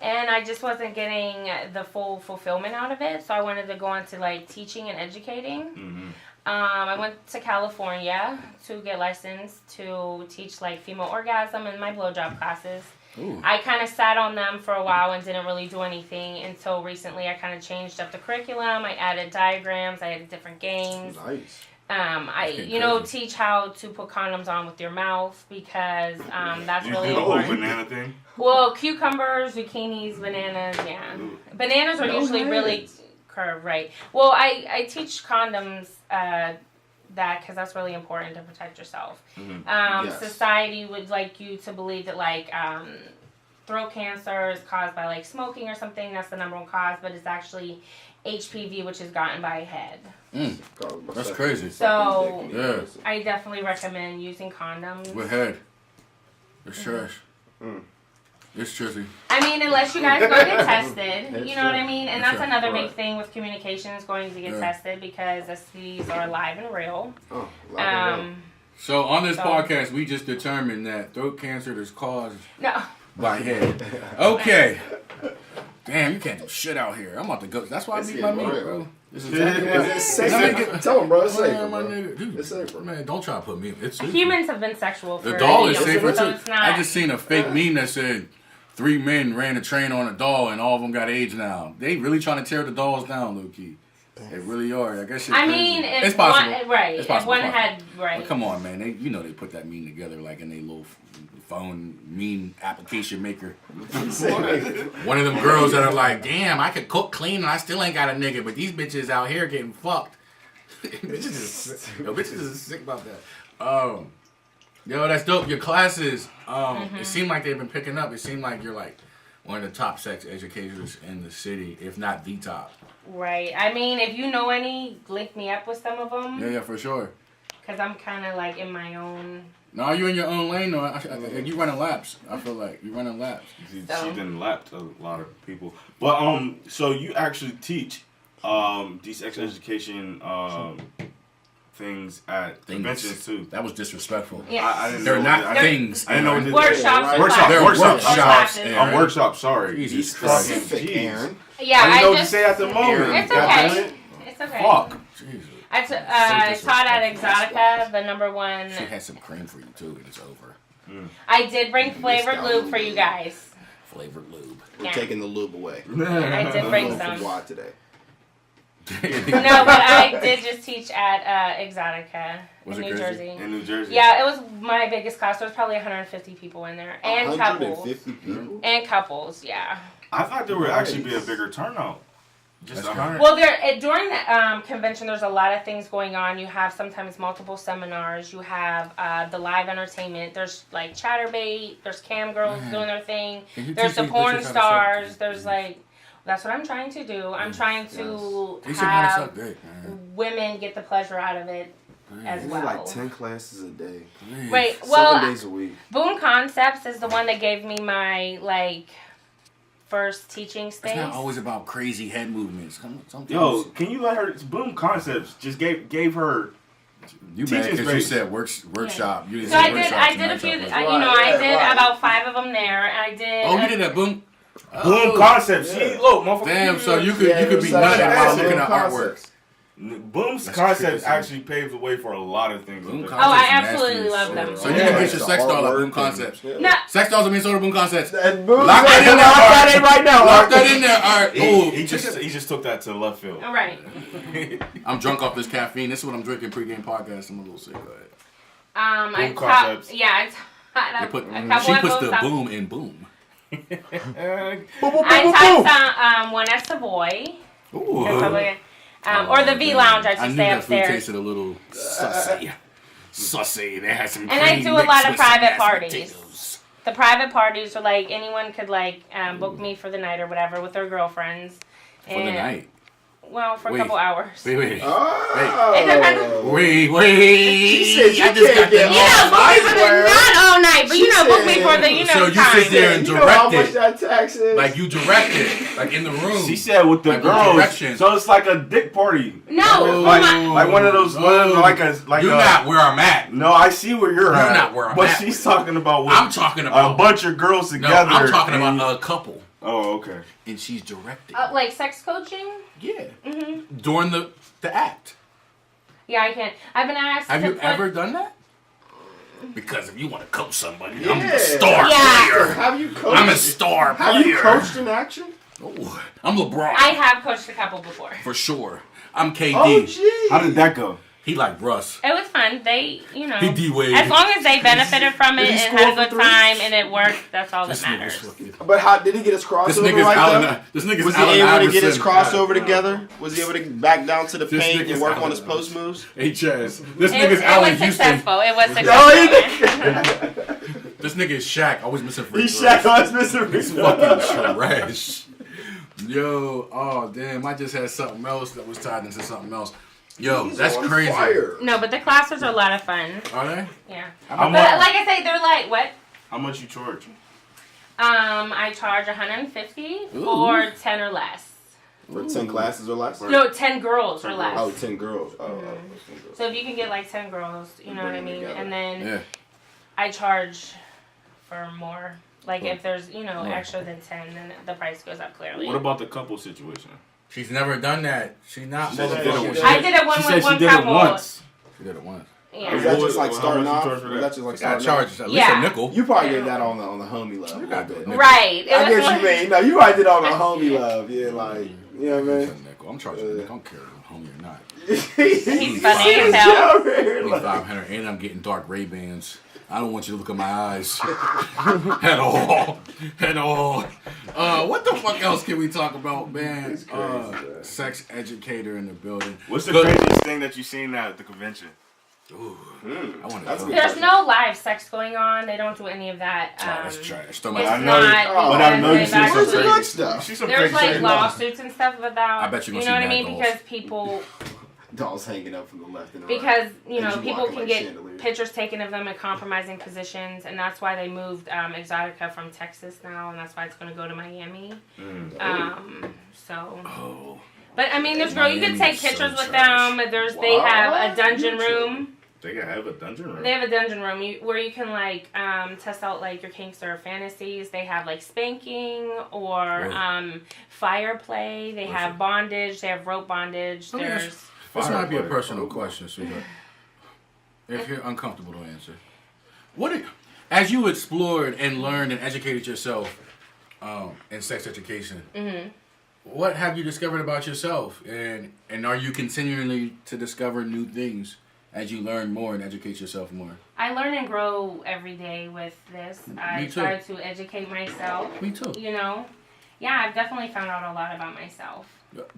And I just wasn't getting the full fulfillment out of it, so I wanted to go into like teaching and educating. I went to California to get licensed to teach like female orgasm and my blowjob classes. Ooh. I kind of sat on them for a while and didn't really do anything until recently. I kind of changed up the curriculum. I added diagrams. I added different games. Nice. I teach how to put condoms on with your mouth because that's you really do the whole important. banana thing. Well, cucumbers, zucchinis, bananas, yeah. Bananas are usually really curved, right? Well, I teach condoms that because that's really important to protect yourself. Yes. Society would like you to believe that like throat cancer is caused by like smoking or something. That's the number one cause, but it's actually HPV, which is gotten by a head. That's crazy. So Yeah. I definitely recommend using condoms. With head. It's trash. It's tricky. I mean, unless you guys go get tested, That's you know what I true. mean? And That's that's another right. big thing with communication is going to get Yeah. tested because STDs are alive and real. Oh, loud So on this So- podcast, we just determined that throat cancer is caused No. by head. Okay. Damn, you can't do shit out here. I'm about to go. That's why I It's meet my getting meat, real. bro. This is exactly Yeah, why. It's Let me safe. get- Tell him, bro. It's Man, safe, my bro. nigga, dude, It's safer. Man, don't try to put me. It's safer. Humans have been sexual for The doll is years, safer so too. it's not. I just seen a fake meme that said 3 men ran a train on a doll and all of them got AIDS now. They really trying to tear the dolls down, low key. They really are. I guess. I mean, if it's possible. one, right? It's If possible. one It's possible. had right. But come on, man. They put that meme together like in a little phone meme application maker. One of them girls that are like, damn, I could cook clean and I still ain't got a nigga, but these bitches out here getting fucked. bitches is sick about that. Yo, that's dope. Your classes, it seemed like they've been picking up. It seemed like you're like one of the top sex educators in the city, if not the top. Right. I mean, if you know any, link me up with some of them. Yeah, for sure. Because I'm kind of like in my own. No, you're in your own lane, though. You running laps. I feel like you running laps. She So- done lapped a lot of people. But so you actually teach these sex education things at conventions too. That was disrespectful. Yeah. I didn't They're know not that. I didn't- things. I didn't know what this Workshops and Workshop, classes. They're workshop. workshops. Classes. Aaron. Workshop. Sorry. Jesus Be Christ. Specific, Jeez. Aaron. Yeah, I didn't know what to just. say at the moment. It's God damn okay. it. It's okay. Fuck. Jesus. I taught at EXXXITEME, the number one. She had some cream for you too, and it's over. I did bring flavored lube for you guys. Flavored lube. We're Yeah. taking the lube away. I did bring Going some. for wide today. No, but I did just teach at EXXXITEME Was in it New crazy? Jersey. In New Jersey. Yeah, it was my biggest class. There was probably 150 people in there, and couples. 150 people. And couples, yeah. I thought there would actually be a bigger turnout. Just That's 100. Well, during the convention, there's a lot of things going on. You have sometimes multiple seminars. You have the live entertainment. There's like chatterbait. There's cam girls Man. doing their thing. Can you There's teach the these porn bitches how to suck stars. dick? There's like, that's what I'm trying to do. I'm trying to Teach them how to have suck dick, man. women get the pleasure out of it as We well. like 10 classes a day. Please. Right. 7 Well, days a week. Boom Concepts is the one that gave me my like first teaching space. It's not always about crazy head movements. Sometimes Yo, can you let her? Boom Concepts just gave her. you mad teaching because you space. said workshop. You didn't So say I did. workshop. I did a few. I did about 5 of them there. I did. Oh, you did that, boom. Boom Concepts. Yeah. See, look, motherfucker. Damn, so you could Yeah, be it nutting was while like- looking at Concepts. artwork. Boom's That's Concepts crazy. actually paved the way for a lot of things. Boom Okay. Oh, I Concepts absolutely nasty love as them. shit. So you Yeah. can get your The sex doll at artwork Boom and- Concepts. Yeah. No, Sex dolls are Minnesota Boom Concepts. And Boom, Lock that in there, lock Art. that in right now. Lock Art. that in there, Art. Ooh, He just took that to left field. all right. I'm drunk off this caffeine. This is what I'm drinking pregame podcast. I'm a little sick. Go ahead. I Boom taught. Concepts. Yeah, I taught They put, a couple she of puts those. the boom in boom. Boom, boom, boom, I boom, taught boom. one at Savoy. Ooh. Or the V Lounge, I I should knew say that food upstairs. tasted a little saucy. Sussy. They had some. And I do a lot of private parties. The private parties are like anyone could like book me for the night or whatever with their girlfriends. For the night. Well, for a couple hours. Wait. Oh. Wait. She said you I just got can't get all night, bro. Not all night, but book me for the So you time. sit there and You know how direct much that tax is? like you direct it, like in the room. She said with the Like with girls, directions. so it's like a dick party. No, Like one of those, like You're not where I'm at. No, I see where you're at. not where I'm but at she's with talking about. I'm talking about a bunch of girls No, together. I'm talking about a couple, Oh, okay. and she's directing. like sex coaching. Yeah. Mhm. During the act. Yeah, I can. I've been asked. Have to you put- ever done that? Because if you want to coach somebody, I'm Yeah. a star Yeah. player. Have you coached? I'm a star player. Have you coached in action? Oh, I'm LeBron. I have coached a couple before. For sure. I'm KD. Oh, gee. How did that go? He like Russ. It was fun. They, He D-Wade. as long as they benefited from it Did he and score had a for good threes? time and it worked, that's all that This nigga's matters. fucking. But how did he get his crossover This nigga's right Allen. though? This nigga's Was he Allen able to get his Iverson. crossover together? Was he able to get back down to the This paint nigga's and work Allen on his Iverson. post moves? Hey Chaz. This It nigga's Allen was Houston. successful. It was Oh, successful. This nigga is Shaq. Always missing free He's throws. Shaq on his Mr. He's fucking trash. Yo, oh damn! I just had something else that was tied into something else. Yo, that's on crazy. fire. No, but the classes are a lot of fun. Are they? Yeah. How But much? like I say, they're like, what? How much you charge? I charge $150 Ooh. for 10 or less. For 10 classes or less? No, 10 girls or less. Oh, 10 girls. Oh, 10 girls. So if you can get like 10 girls, you know what I Bring them mean? together. And then Yeah. I charge for more. Like Right. if there's, Right. extra than 10, then the price goes up clearly. What about the couple situation? She's never done that. She's not. She said she motherfucking- did it. I did it one She with said one she did couple. it once. She did it once. Yeah. Is that What- just like how starting much you off? charge for Is that? that just like You gotta starting charge off? at least Yeah. a nickel. You probably did that on the homie love. You gotta do a nickel. Right. It I was get what like- you mean. No, you probably did it on the homie love. Yeah, like, you know what I It's mean? a nickel. I'm charging a nickel. I don't care if I'm homie or not. He's funny as hell. I need 500 and I'm getting dark Ray-Bans. I don't want you to look at my eyes at all. At all. What the fuck else can we talk about, man? It's crazy, man. Sex educator in the building. What's the Good. craziest thing that you seen at the convention? Ooh, I want That's to good. go. There's no live sex going on. They don't do any of that. Oh, that's trash. Throw my- It's I know- not. oh, But I because know you they've seen some Where's the actually- good crazy stuff? You see some There's crazy like shit. lawsuits and stuff about. I bet you're gonna you know see what I mad mean? goals. Because people, Dolls hanging up from the left and the because right. you know, And you people walking can like get chandeliers. pictures taken of them in compromising positions, and that's why they moved Exotica from Texas now, and that's why it's going to go to Miami. So, Oh, but I mean, there's girl. You can Miami take is so pictures with trash. them. They have a What? dungeon room. They can have a dungeon room. They have a dungeon room where you can like test out like your kinks or fantasies. They have like spanking or Really? fire play. They have bondage. They have rope bondage. Let me ask- There's This might be a Fire personal play. question, sweetheart. If you're uncomfortable to answer, as you explored and learned and educated yourself in sex education, what have you discovered about yourself, and are you continually to discover new things as you learn more and educate yourself more? I learn and grow every day with this. I Me too. try to educate myself. Me too. You know, yeah, I've definitely found out a lot about myself.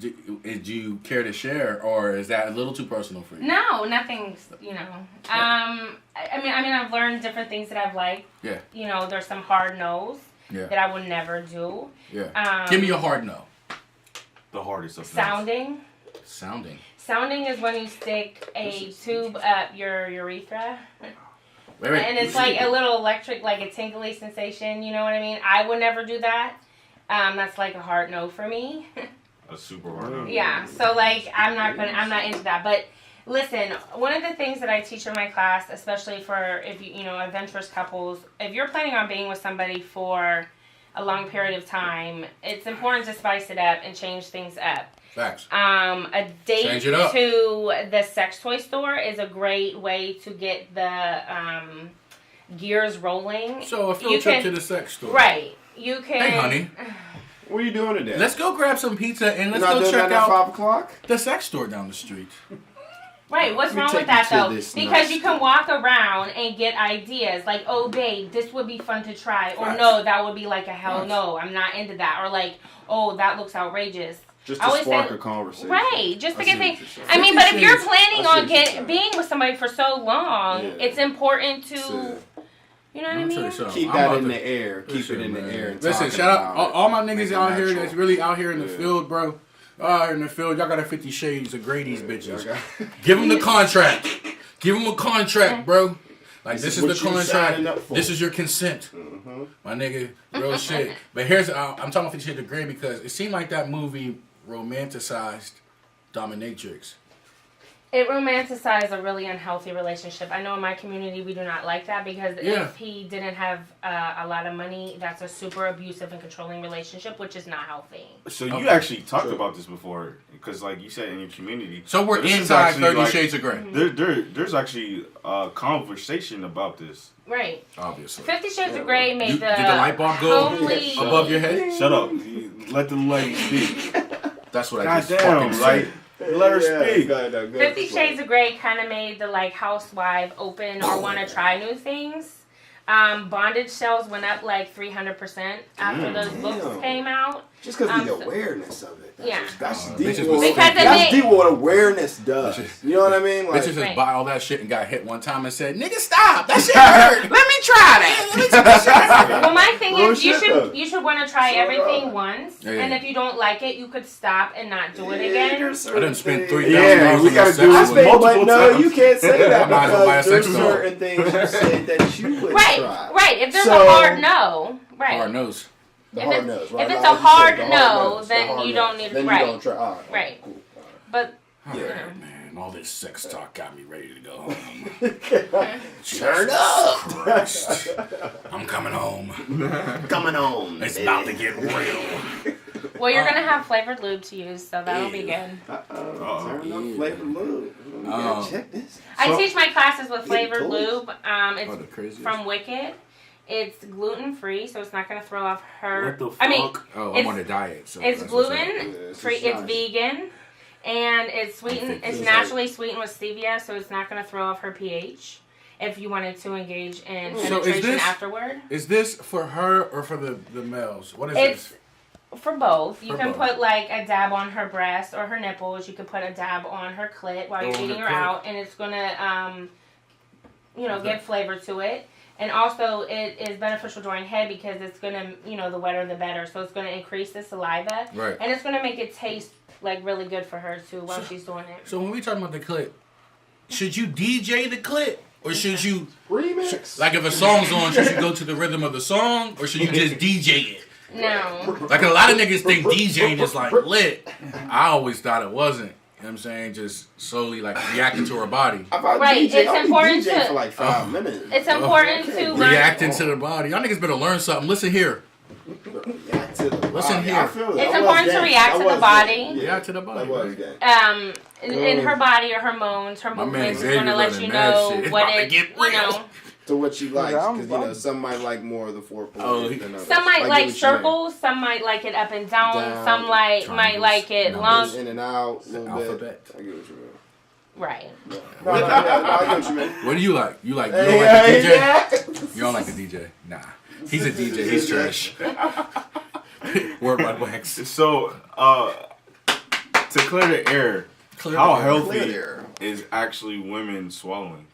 Do you care to share, or is that a little too personal for you? No, nothing's, you know. I mean, I've learned different things that I've liked. Yeah. You know, there's some hard no's Yeah. that I would never do. Yeah. Give me a hard no. The hardest of things. Sounding. Sounding. Sounding is when you stick a tube up your urethra. Wait. And it's like a little electric, like a tingly sensation, you know what I mean? I would never do that. That's like a hard no for me. A super hard. Yeah, so like I'm not into that. But listen, one of the things that I teach in my class, especially for if you know adventurous couples, if you're planning on being with somebody for a long period of time, it's important to spice it up and change things up. Facts. A date Change it up. to the sex toy store is a great way to get the gears rolling. So a field You trip can- to the sex store. Right. You can. Hey, honey. What are you doing today? Let's go grab some pizza and let's You're not go doing check that at out 5 o'clock? the sex store down the street. Right, what's Let me wrong take with that you to though? this Because nice- you can walk around and get ideas like, oh babe, this would be fun to try. Or Right. no, that would be like a hell Right. no, I'm not into that. Or like, oh, that looks outrageous. Just I to always spark say, a conversation. right, just to I get see what things. you're saying. I mean, but if you're Shades. planning I see on what you're saying. being with somebody for so long, Yeah. it's important to, So, you know what I mean? keep that in the air. Keep Listen, it in the man. air. And Listen, talking shout out about all my it, niggas make it out here natural. that's really out here in the Yeah. field, bro. Out here in the field, y'all got a 50 Shades of Grey these bitches. Y'all got- Give them the contract. Give them a contract, bro. Like this is what the you contract. signing up for. This is your consent, my nigga. Real shit. But here's I'm talking about 50 Shades of Grey because it seemed like that movie romanticized dominatrix. It romanticized a really unhealthy relationship. I know in my community we do not like that because Yeah. if he didn't have a lot of money, that's a super abusive and controlling relationship, which is not healthy. So you Okay. actually talked about this before, because like you said in your community. So we're this is inside actually, 30 like, Shades of Grey, There's actually a conversation about this. Right. obviously. 50 Shades of Grey made Did the light bulb go homely. above your head? Shut up. Let the lady speak. That's what I God just fucking damn, said. like let her speak. 50 Shades of Grey kind of made the like housewife open or want to try new things. Bondage sales went up like 300% after those books Damn. came out. Just because So- the awareness of it. Yeah. That's bitches deep. was What, thinking- Because that's it deep what awareness does. You know what I mean? Like, Bitches just Right. buy all that shit and got hit one time and said, "Nigga, stop! That shit hurt. Let me try that. Let me try that shit hurt." Well, my thing Real is, you shit, though. should want to try Sure everything are. once, Yeah. and if you don't like it, you could stop and not do it yeah, again. there's I didn't certain spend things- $3,000 Yeah, we on gotta that do sex it. with- multiple But no, times. you can't say that I might as well buy a because there's sex doll. certain things you said that you would Right, try. right. If there's So- a hard no, right. Hard nose. The If hard it's- nose, right? if it's Like a you said, hard the no, nose, the then hard you nose. don't need- Then right. you don't try. All right, Right. cool. But All right, man. All this sex talk got me ready to go home. Turn Jesus up. Christ. I'm coming home. Coming on. It's about to get real. well, you're gonna have flavored lube to use, so that'll be Ew. good. Turn up flavored lube. We gotta check this. I teach my classes with flavored toys. lube. Oh, It's the craziest. from Wicked. It's gluten free, so it's not gonna throw off her. What the fuck? I mean, Oh, I'm it's- on a diet. So it's that's what's up. gluten Yeah, free. it's It's nice. vegan, and it's sweetened. think It's it's naturally sweetened with stevia, so it's not gonna throw off her pH. If you wanted to engage in So is penetration this- afterward, Is this for her or for the males? What is it's this? for both. You For can both. put like a dab on her breast or her nipples. You could put a dab on her clit while you're Oh, on eating her her clit. out, and it's gonna Okay. give flavor to it. And also, it is beneficial during head because it's gonna, the wetter the better. So it's gonna increase the saliva, Right. and it's gonna make it taste like really good for her too while she's doing it. So when we talking about the clit, should you DJ the clit? Or should you, Remix. like if a song's on, should you go to the rhythm of the song? Or should you just DJ it? No. Like a lot of niggas think DJing is like lit. I always thought it wasn't. You know what I'm saying? Just slowly like reacting to her body. If I Right, DJ, it's I'll be important DJ to- for like 5 minutes. It's important Okay. to learn. Reacting to the body. Y'all niggas better learn something. Listen here. React to the Listen body. here. I feel that. It's That was important to game. react That to the was body. game. Yeah. React to the body. That was game. In her body or hormones, her My man movements is Xavier gonna let learning you mad know shit. It's what about to it, get real. To what she likes, Yeah, because some might like more of the foreplay Oh, than others. Some might I get like what you mean. circles, some might like it up and down, Down, some might triangles, like it numbers. long. In and out, a little Alphabet. bit. I get what you mean. Right. No, I get what you mean. What do you like? You like? You don't Hey, like the DJ? yeah. You don't like the DJ? Nah. He's a DJ. He's trash. Word by wax. So, to clear the air, Clear how the air. healthy Clear the air. is actually women swallowing?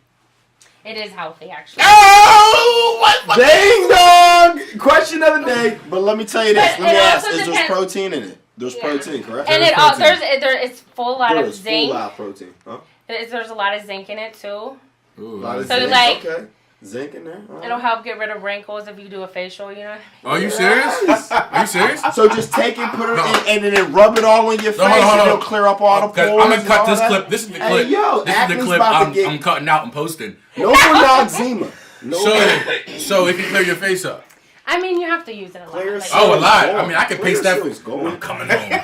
It is healthy, actually. Oh, what? Ding dong! Question of the day. But let me tell you this. But Let me it ask. also Is there depends- protein in it? There's Yeah. protein, correct? And There's it all protein. it's full lot There of is full zinc. live protein. Huh? There's a lot of zinc in it too. Ooh, Lot of So, zinc. like- Okay. Zinc in there. All right. It'll help get rid of wrinkles if you do a facial. You know. Are you serious? Are you serious? So just take it, put it No. in, and then rub it all on your face, No, hold on, and hold it'll on. clear up all the Okay, pores. I'm gonna and cut all this that. clip. This is the Hey, clip. yo, This is the acne's clip about to I'm get- cutting out and posting. No for Noxzema. No. So it can clear your face up. I mean, you have to use it a lot. Clear like- Oh, a lot. Gone. I mean, I can Clear paste that. silk's gone. I'm coming home.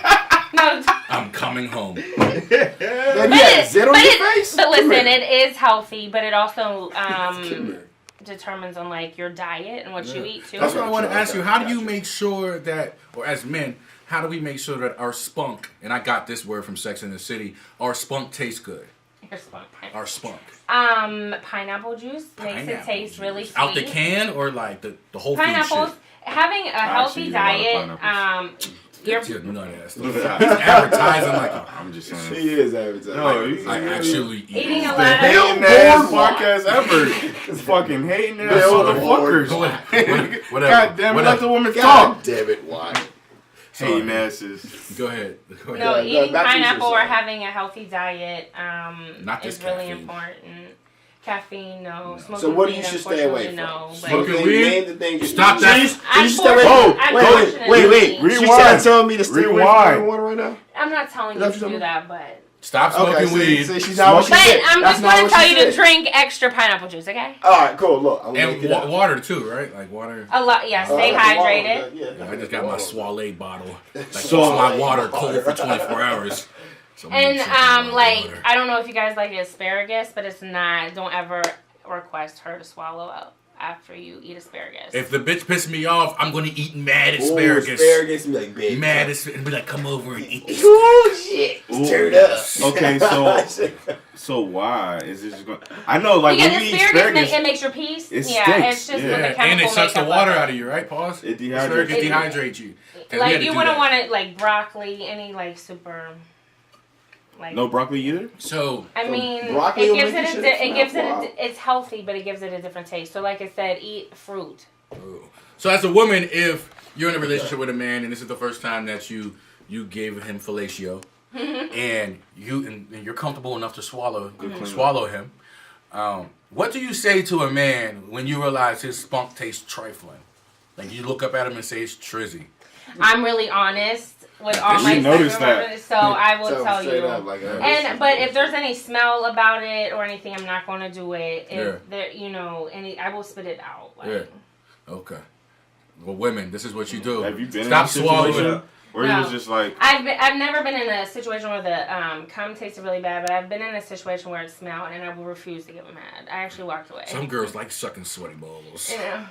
No. I'm coming home. Then But you have zit on your face. but Come listen, here. it is healthy, but it also Come here. determines on like your diet and what you eat too. That's what I want to Gotcha, ask you. How do you gotcha. make sure that, or as men, how do we make sure that our spunk, and I got this word from Sex and the City, our spunk tastes good? Your spunk. Our spunk. Pineapple juice makes it Pineapple taste juice. really sweet. Out the can or like the whole food Pineapples. shit? Having a healthy actually eat a lot of diet, Get your nut ass. He's advertising like I'm just saying. He is advertising. No, I actually Eating a the lot of hating ass podcast ever. It's fucking hating ass motherfuckers. Whatever. God damn it, let the woman God talk. damn it, why? Hating asses. Go ahead. No, eating back to pineapple or yourself. having a healthy diet Not this is really caffeine. important. Caffeine, no. Smoking So what do weed, you should stay away unfortunately, from? no. But Smoking weed? Name the things you Stop that. You should stay away Oh, wait. Rewind. She said telling me to stay away from Rewind. marijuana right now? I'm not telling you Is that to what do you're that, but Stop smoking weed. See, she's not what she but said. I'm That's just not going what to tell she you to said. drink extra pineapple juice, okay? All right, cool. Look, I'm gonna make it And up. water too, right? Like water. A lot, yeah. Stay hydrated. Yeah, I just got my Soleil bottle. Like So- my water cold for 24 hours. So I'm And gonna drink like water. I don't know if you guys like asparagus, but it's not. Don't ever request her to swallow out after you eat asparagus. If the bitch pisses me off, I'm gonna eat mad Ooh, asparagus. asparagus be like big. Mad asparagus. And be like, come over and eat this. Ooh, shit. Turn up. Okay, so why is this going? I know, like because when you eat asparagus, asparagus, it makes your peas. it Yeah, stinks. it's just Yeah. with the chemical And it sucks the makeup water of it. out of you, right? Pause. It dehydrates Asparagus you. dehydrates you. 'Cause we had Like to you do wouldn't that. want it like broccoli, any like super. Like, No broccoli either. So I mean, broccoli it will gives make it your a, shit it gives it smell. a, it's healthy, but it gives it a different taste. So like I said, eat fruit. So as a woman, if you're in a relationship with a man and this is the first time that you gave him fellatio, and you're comfortable enough to swallow him, what do you say to a man when you realize his spunk tastes trifling? Like you look up at him and say it's trizzy. I'm really honest with all We my noticed sexual that. references, so I will tell straight you. up, like, But if there's any smell about it or anything, I'm not going to do it. If Yeah. there, I will spit it out. Like, Yeah. Okay. Well, women, this is what you do. Have you been Stop in a situation swallowing. where it was just like, I've never been in a situation where the cum tasted really bad, but I've been in a situation where it smelled and I will refuse to get mad. I actually walked away. Some girls like sucking sweaty balls. You know.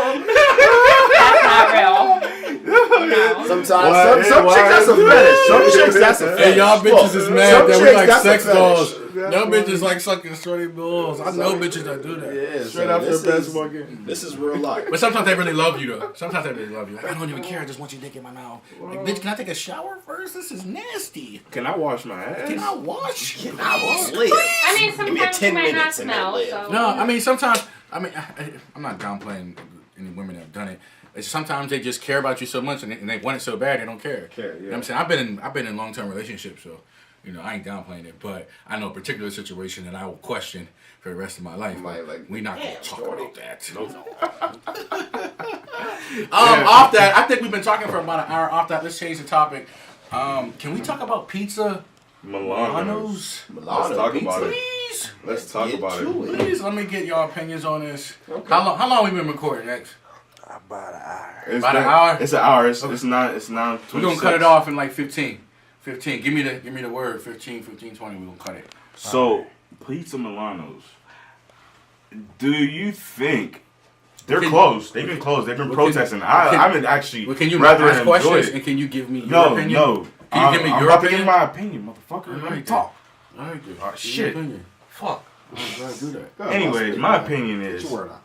That's not real. No. Sometimes some chicks that's a fetish. Some chicks that's a fetish. Hey, y'all bitches is mad Some that we chicks, like that's a sex fetish. dolls. No bitches like sucking sweaty balls. I know bitches that do that. Yeah, straight so after this the best is- fucking. This is real life. But sometimes they really love you though. Sometimes they really love you. Like, I don't even care. I just want you dick in my mouth. Like, bitch, can I take a shower first? This is nasty. Can I wash my ass? Can I wash? Can I live? I mean, Give me a sometimes 10 you might not minutes and I'll smell. live. So. No, I mean sometimes. I mean, I'm not downplaying any women that have done it. It's sometimes they just care about you so much and they want it so bad they don't care. You know what I'm saying? I've been in long-term relationships, so you know I ain't downplaying it. But I know a particular situation that I will question for the rest of my life. We not gonna talk about that. Off that, I think we've been talking for about an hour. Off that, let's change the topic. Can we talk about pizza? Milano's. Milano Let's talk pizza. about it. Please, Let's talk about it. please. Let me get y'all opinions on this. How long we been recording, X? About an hour. About an hour? It's an hour. It's not. We're gonna cut it off in like 15. 15. Give me the word. 15, 20. We're gonna cut it. So, Pizza Milano's. Do you think they're closed? They've been closed. They've been protesting. I've been actually Well, can you rather ask enjoy questions it. and can you give me your No, opinion? no. Can you give me I'm your about to opinion? give my opinion, motherfucker. Let me Alright, talk. All right, dude. Oh, Give me shit. your opinion. Fuck. I'm glad to do that. Anyways, my opinion Get is, your word out.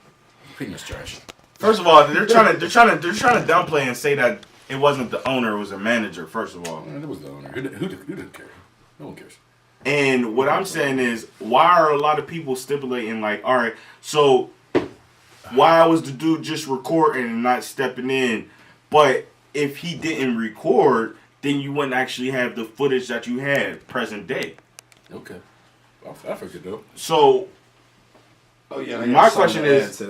Opinion's trash. first of all, they're trying to downplay and say that it wasn't the owner, it was a manager. First of all, It was the owner. Who didn't care? No one cares. and what I'm saying is, why are a lot of people stipulating like, all right, so why was the dude just recording and not stepping in? But if he didn't record, then you wouldn't actually have the footage that you had present day. Okay. I figured though. So Oh yeah. My question is-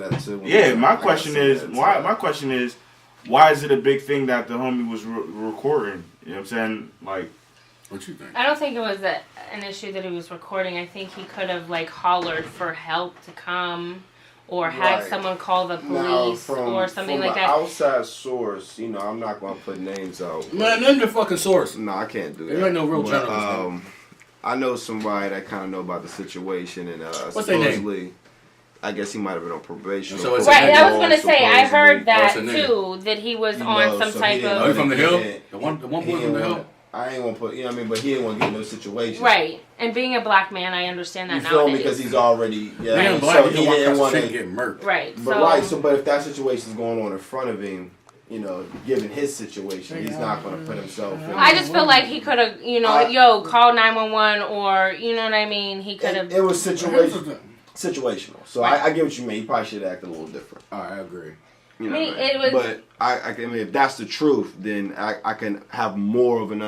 yeah. my question is, why is it a big thing that the homie was recording? You know what I'm saying? Like, What you think? I don't think it was an issue that he was recording. I think he could have like hollered for help to come, or had Right. someone call the Now, police or something from like an that. outside source, you know, I'm not gonna put names out. Man, name the fucking source. No, I can't do that. You ain't no real But, journalist, man. I know somebody that kind of know about the situation, and What's their name? supposedly, I guess he might have been on probation. So or it's a Right, I was parole, gonna say I heard Oh, that it's a nigga. too, that he was You on know, some so type he Oh, didn't you of. from the he hill? didn't- The one boy he from the didn't hill? wanna- I ain't want to put, you know what I mean, but he didn't want to get in those situations. Right. And being a black man, I understand that You feel nowadays. me? Because he's already, Man, black so people he walk didn't across want the street to and get murked. Right. But if that situation's going on in front of him, you know, given his situation, he's not going to put himself in. I just feel like he could have, you know, called 911 or, you know what I mean? He could have. It was situational. So Right. I get what you mean. He probably should have acted a little different. I agree. You know, I mean, it was. but I mean, if that's the truth, then I can have more of an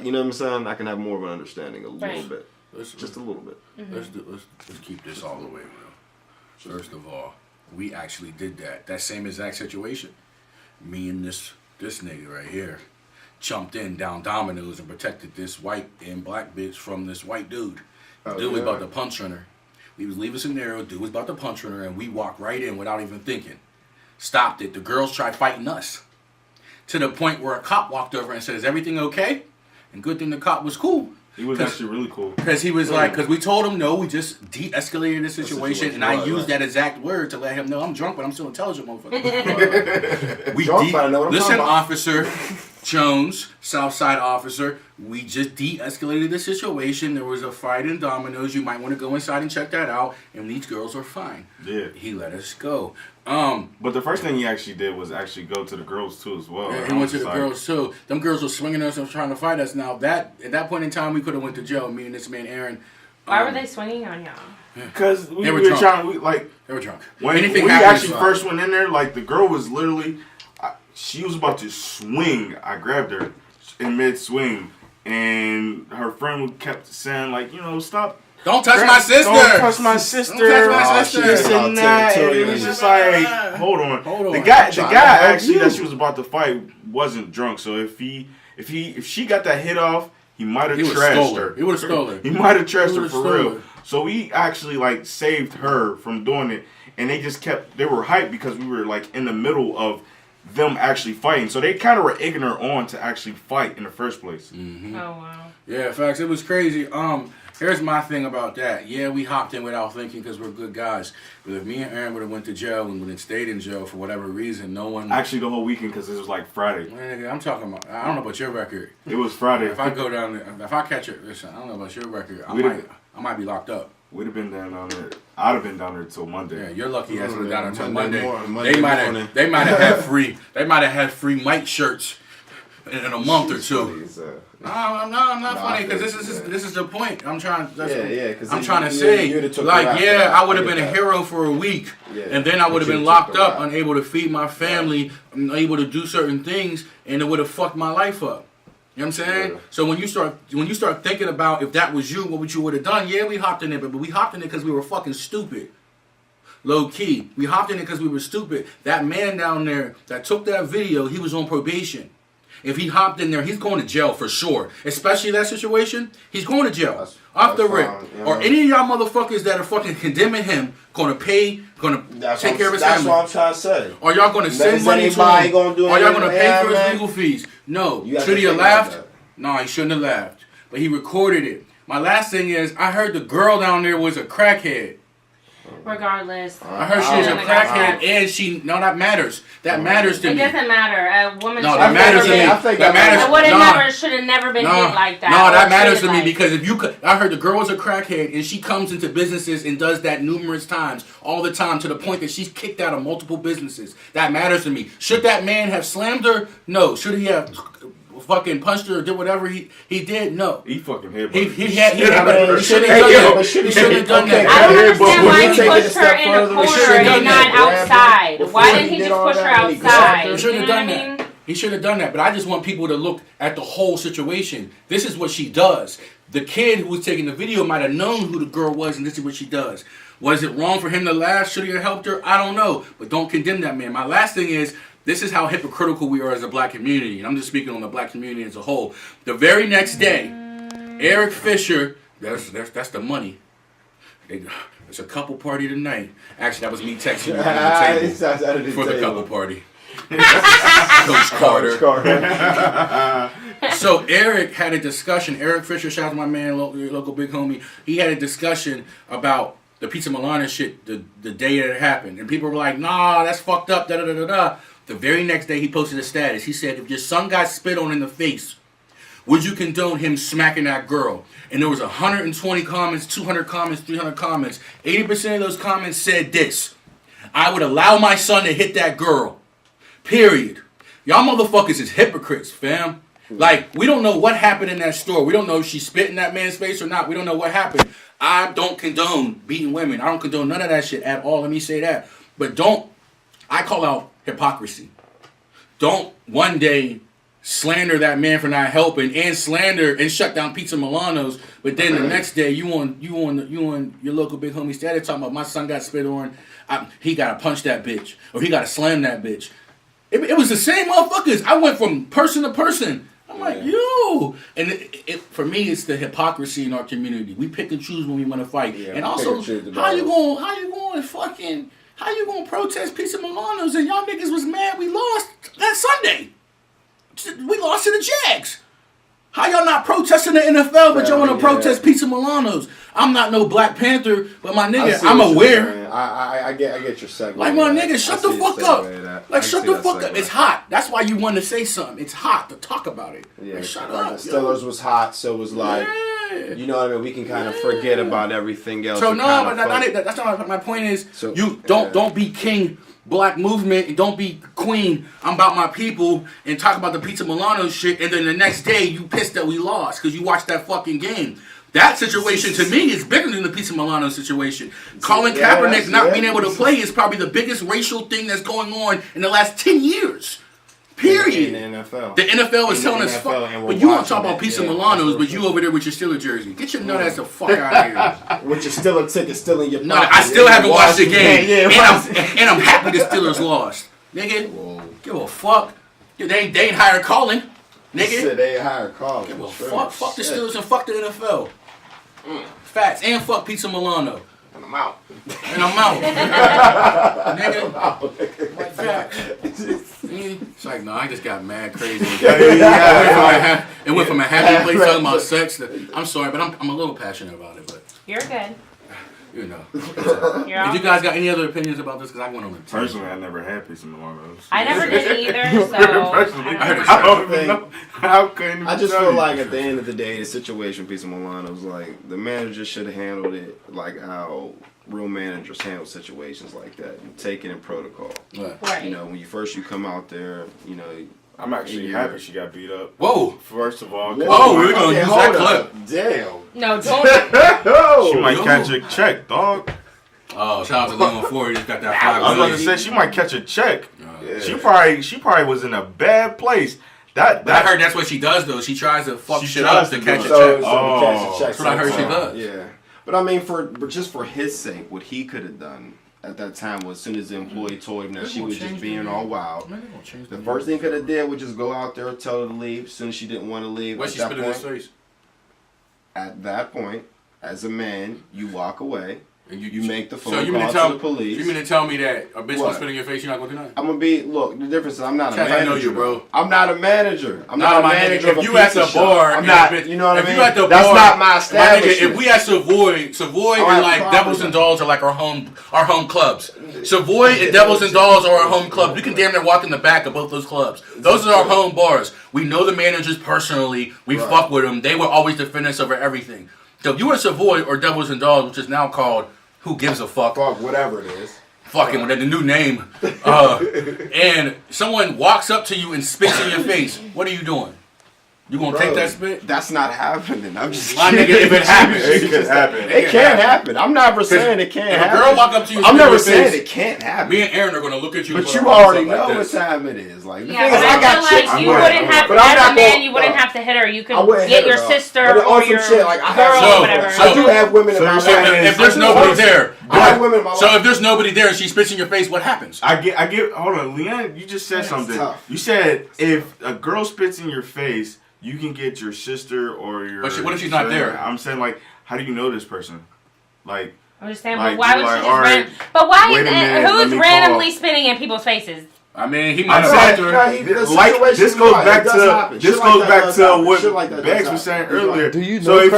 you know what I'm saying? I can have more of an understanding a little bit, just a little bit. Let's keep this all the way real. First of all, we actually did that same exact situation. Me and this nigga right here jumped in down Domino's and protected this white and black bitch from this white dude. Dude was about to punch on her. We was leaving scenario. Dude was about to punch on her, and we walked right in without even thinking. Stopped it. The girls tried fighting us to the point where a cop walked over and said, "Is everything okay?" And good thing the cop was cool. He was actually really cool. Because he was because we told him no, we just de-escalated the situation, and I used that exact word to let him know I'm drunk, but I'm still intelligent, motherfucker. Listen, Officer Jones, Southside officer, we just de-escalated the situation. There was a fight in Domino's. You might want to go inside and check that out, and these girls are fine. Yeah. He let us go. But the first thing he actually did was actually go to the girls too as well. Yeah, he went to the girls too. Them girls were swinging us and trying to fight us. Now at that point in time, we could have went to jail. Me and this man Aaron. Why were they swinging on y'all? Because we were were drunk. trying. They were drunk. When Anything we happens, actually first went in there, like the girl was literally, she was about to swing. I grabbed her in mid swing, and her friend kept saying like, you know, stop. Don't touch my sister. Don't touch my sister. Don't touch my sister. This and that. And it was just like, hold on. The guy actually that she was about to fight wasn't drunk. So if she got that hit off, he might have trashed her. He would have stole her. He might have trashed her for real. So we actually like saved her from doing it, and they were hyped because we were like in the middle of them actually fighting. So they kind of were egging her on to actually fight in the first place. Mm-hmm. Oh wow. Yeah, facts. It was crazy. Here's my thing about that. Yeah, we hopped in without thinking because we're good guys. But if me and Aaron would have went to jail and would have stayed in jail for whatever reason, no one. Actually, the whole weekend because it was like Friday. Man, I'm talking about. I don't know about your record. It was Friday. If I go down there, if I catch it, listen, I don't know about your record. I might be locked up. We'd have been down there. I'd have been down there till Monday. Yeah, you're lucky ass been down until Monday. Monday They might have had free. They might have had free Mike shirts in a month or two. No, I'm not funny because this is the point. I'm trying. I'm trying to say, like, I would have been a hero for a week, and then I would have been locked up, unable to feed my family, unable to do certain things, and it would have fucked my life up. You know what I'm saying? Yeah. So when you start thinking about if that was you, what you would have done? Yeah, we hopped in it, but we hopped in it because we were fucking stupid. Low key, we hopped in it because we were stupid. That man down there that took that video, he was on probation. If he hopped in there, he's going to jail for sure. Especially that situation, he's going to jail. Off the rip. Or any of y'all motherfuckers that are fucking condemning him, going to take care of his family. That's what I'm trying to say. Are y'all going to send money to him? Are y'all going to pay for his legal fees? No. Should he have laughed? No, he shouldn't have laughed. But he recorded it. My last thing is, I heard the girl down there was a crackhead. Regardless. I heard she was a crackhead and that matters. That matters to me. It doesn't matter. A woman that matters to me. That matters. Should have never been hit like that. No, that matters to me because I heard the girl was a crackhead and she comes into businesses and does that numerous times, all the time, to the point that she's kicked out of multiple businesses. That matters to me. Should that man have slammed her? No. Should he have fucking punched her or did whatever he did? No. He fucking headbutted. He shouldn't have done that. I don't understand why he pushed her in a corner and not outside. Why didn't he just push her outside? He shouldn't have done that. He should have done that. But I just want people to look at the whole situation. This is what she does. The kid who was taking the video might have known who the girl was, and this is what she does. Was it wrong for him to laugh? Should he have helped her? I don't know. But don't condemn that man. My last thing is, this is how hypocritical we are as a black community. And I'm just speaking on the black community as a whole. The very next day, Eric Fisher, that's the money. It's a couple party tonight. Actually, that was me texting you on the table for the couple party. Coach Carter. So Eric had a discussion. Eric Fisher, shout out to my man, local big homie. He had a discussion about the Pizza Milano shit the day that it happened. And people were like, nah, that's fucked up, da-da-da-da-da. The very next day he posted a status. He said, if your son got spit on in the face would you condone him smacking that girl? And there was 120 comments, 200 comments, 300 comments. 80% of those comments said this: I would allow my son to hit that girl. Period. Y'all motherfuckers is hypocrites, fam. Like, we don't know what happened in that store. We don't know if she spit in that man's face or not. We don't know what happened. I don't condone beating women. I don't condone none of that shit at all. Let me say that. But I call out hypocrisy. Don't one day slander that man for not helping and slander and shut down Pizza Milano's, but then the next day you on your local big homie status talking about my son got spit on, he gotta punch that bitch or he gotta slam that bitch. It was the same motherfuckers. I went from person to person. I'm like, yo, and for me, it's the hypocrisy in our community. We pick and choose when we want to fight, and also how you gonna protest Pizza Milano's and y'all niggas was mad we lost that Sunday. We lost to the Jags. How y'all not protesting the NFL, but y'all want to protest Pizza Milano's? I'm not no Black Panther, but my nigga, I'm aware. I get your segment. Like, my nigga, shut the fuck up. Like, shut the fuck up. It's hot. That's why you want to say something. It's hot to talk about it. Yeah, like, shut like up. The Steelers was hot, so it was like, you know what I mean? We can kind of forget about everything else. So, no, but that's not my point is, so, you don't be king Black movement and don't be queen. I'm about my people and talk about the Pizza Milano shit, and then the next day you pissed that we lost because you watched that fucking game. That situation to me is bigger than the Pizza Milano situation. Colin Kaepernick not being able to play is probably the biggest racial thing that's going on in the last 10 years. Period. In the NFL. The NFL is telling us fuck. But you want to talk about Pizza Milano's, but you over there with your Steelers jersey. Get your nut ass the fuck out of here. With your Steelers ticket still in your pocket. No, I still haven't watched the game. And I'm happy the Steelers lost. Nigga, give a fuck. They ain't hired Colin. Nigga. They ain't hired Colin. Give a fuck. Fuck the Steelers and fuck the NFL. Facts. And fuck Pizza Milano. And I'm out. Nigga. Like facts. It's like, no, I just got mad crazy. It went from a happy place talking about sex to, I'm sorry, but I'm a little passionate about it. But You're good. you know. Did you guys got any other opinions about this? Because I went on a tangent. Personally, I never had Pizza Milano's. I never did either, so I don't even know how can. I just feel like at the end of the day, the situation with Pizza Milano's, like, the manager should have handled it like how real managers handle situations like that. You take it in protocol. Right. You know, when you come out there, you know. I'm actually happy she got beat up. Whoa. First of all. Whoa, we're going to use that clip. Damn. No, don't. She might catch a check, dog. Oh, shout out to Lil 4. He just got that $5 I was million. about to say, she might catch a check. She probably was in a bad place. I heard that's what she does, though. She tries to fuck shit up to catch a check. That's what I heard she does. Yeah. But I mean, just for his sake, what he could have done at that time was, as soon as the employee told him that she was just being all wild, the first thing he could have did was just go out there and tell her to leave. As soon as she didn't want to leave, What's she spit in his face? At that point, as a man, you walk away. And you make the phone call to the police. You mean to tell me that a bitch gonna spit in your face, you're not gonna do nothing? I'm gonna be, look, the difference is I'm not a manager. I know you, bro. I'm not a manager. I'm not a manager of a If you at the bar, I'm not, you know what I mean? If you at the bar, that's not my establishment. If we at Savoy and like Devils and Dolls are like our home clubs. Savoy and Devils and Dolls are our home clubs. We can damn near walk in the back of both those clubs. Those are our home bars. We know the managers personally. We fuck with them. They will always defend us over everything. So if you at Savoy or Devils and Dolls, which is now called Who Gives a Fuck? Fuck, whatever it is. Fucking with the new name. And someone walks up to you and spits in your face. What are you doing? You gonna take that spit? That's not happening. I'm just my nigga, if it happens, it can happen. It can't happen. I'm never saying it can't happen. If a girl walk up to you, I'm never saying it can't happen. Me and Aaron are gonna look at you. But you already know what time it is. Like the thing is, I got chicks. You wouldn't have to, as a man, you wouldn't have to hit her. You could get your sister or your girl or whatever. I do have women in my life. If there's nobody there, I have women in my life. So if there's nobody there and she spits in your face, what happens? I get. Hold on, Leanne. You just said something. You said if a girl spits in your face, you can get your sister or your. But what if she's not there? I'm saying, like, how do you know this person? Like, I'm just saying, like, but why would she just right, But why wait a minute, who's randomly spitting in people's faces? I mean, he might have this goes back to what Bex was saying earlier. Do you know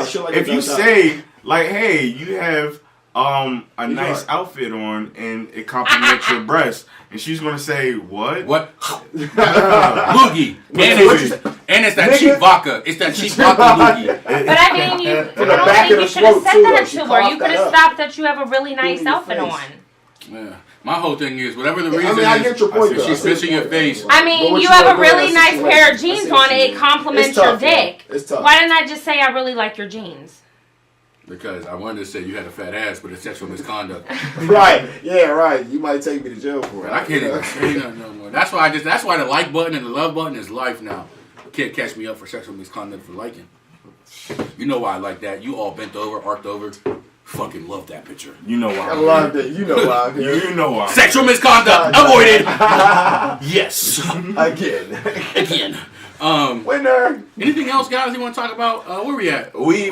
so if you say like, hey, you have a nice outfit on and it compliments your breast, and she's gonna say what? What? Boogie. And it's that cheap vodka. It's that cheap vodka loogie. But I mean, you. I don't back think of you the should have throat, said too, that though. She to her. coughed You could that have up. stopped that you have a really nice in your outfit face. on. Yeah. My whole thing is, whatever the I reason mean, I is, get your point, if though. she's fishing your face. I But mean, what you you have a wanna do in really that nice pair of situation? I jeans see what on. you It mean. compliments It's tough, your dick. yo. It's tough. Why didn't I just say I really like your jeans? Because I wanted to say you had a fat ass, but it's sexual misconduct. Right. Yeah, right. You might take me to jail for it. I can't even say nothing no more. That's why that's why the like button and the love button is life now. You can't catch me up for sexual misconduct for liking. You know why I like that. You all bent over, arced over. Fucking love that picture. You know why. I love that. You know why I'm here. You know why. Sexual misconduct avoided. Yes. Again. Again. Winner. Anything else, guys? You want to talk about? Where we at? We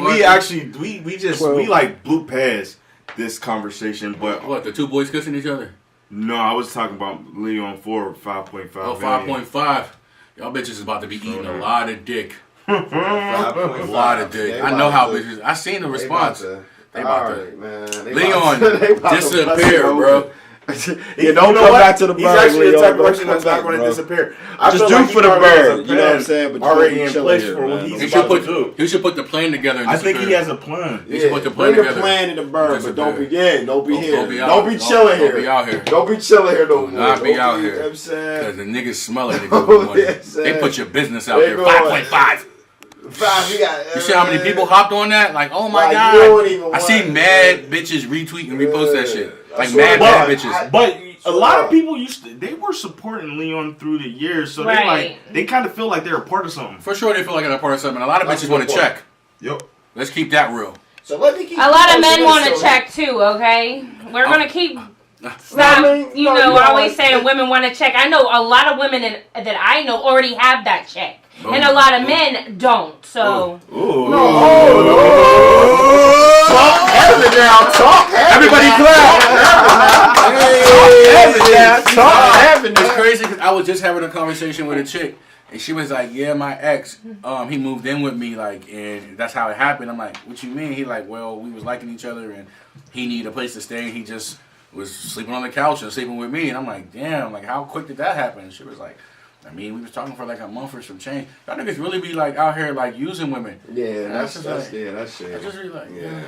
like blew past this conversation, but What? The two boys kissing each other? no, I was talking about Leon 4 5.5. Oh, 5.5. Y'all bitches is about to be eating a lot of dick. A 5.5. lot of dick. They I know how about to- bitches. I seen the They response. They about all to- right, man. They Leon, about to- they about to disappear, bust it bro. open. Yeah, don't You know come what? back to the bird. He's actually the Leon. type of Don't person come that's not back, going to bro. disappear. Just feel do like for he the already has a bird. You know what I'm plan saying? But already don't in chill place here, for what man. he's He about should to do. put. He should put the plan together. And I think he disappear. has a plan. He should put the plan Bring the together. plan in the bird, but don't be Disappear. Don't be Don't- here. don't be out. Don't be Don't- chilling don't here. be out here. Don't be chilling here no Do more. not be Don't out You know here. what I'm saying? Because the niggas smell it. They go to money. Yes, They sir. put your business out They there. go 5.5. 5, you got. You see how many people hopped on that? Like, oh my Like, god! you don't even I see want- mad bitches retweet and repost that shit. Like swear mad to bad God, bitches. But a lot Sure. of people they were supporting Leon through the years, so Right. they kind of feel like they're a part of something. For sure, they feel like they're a part of something. A lot of That's bitches a want good to point. check. Yep. Let's keep that real. So let me keep. A lot of men want so- to check too. Okay, we're gonna keep. I Stop. mean, You no, know, you always know, saying women want to check. I know a lot of women that I know already have that check, Boom. and a lot of men don't. So. Ooh. Talk heavy now. Talk heavy. Everybody now. clap. Heavy now. Talk heavy It's now. crazy because I was just having a conversation with a chick, and she was like, "Yeah, my ex, he moved in with me, like, and that's how it happened." I'm like, "What you mean?" He like, "Well, we was liking each other, and he needed a place to stay, and he just was sleeping on the couch and sleeping with me." And I'm like, "Damn, like, how quick did that happen?" And she was like, "I mean, we was talking for like a month or some change." Y'all niggas really be like out here like using women. Yeah, that's just that's like- yeah, that's I shit. just really like, Yeah.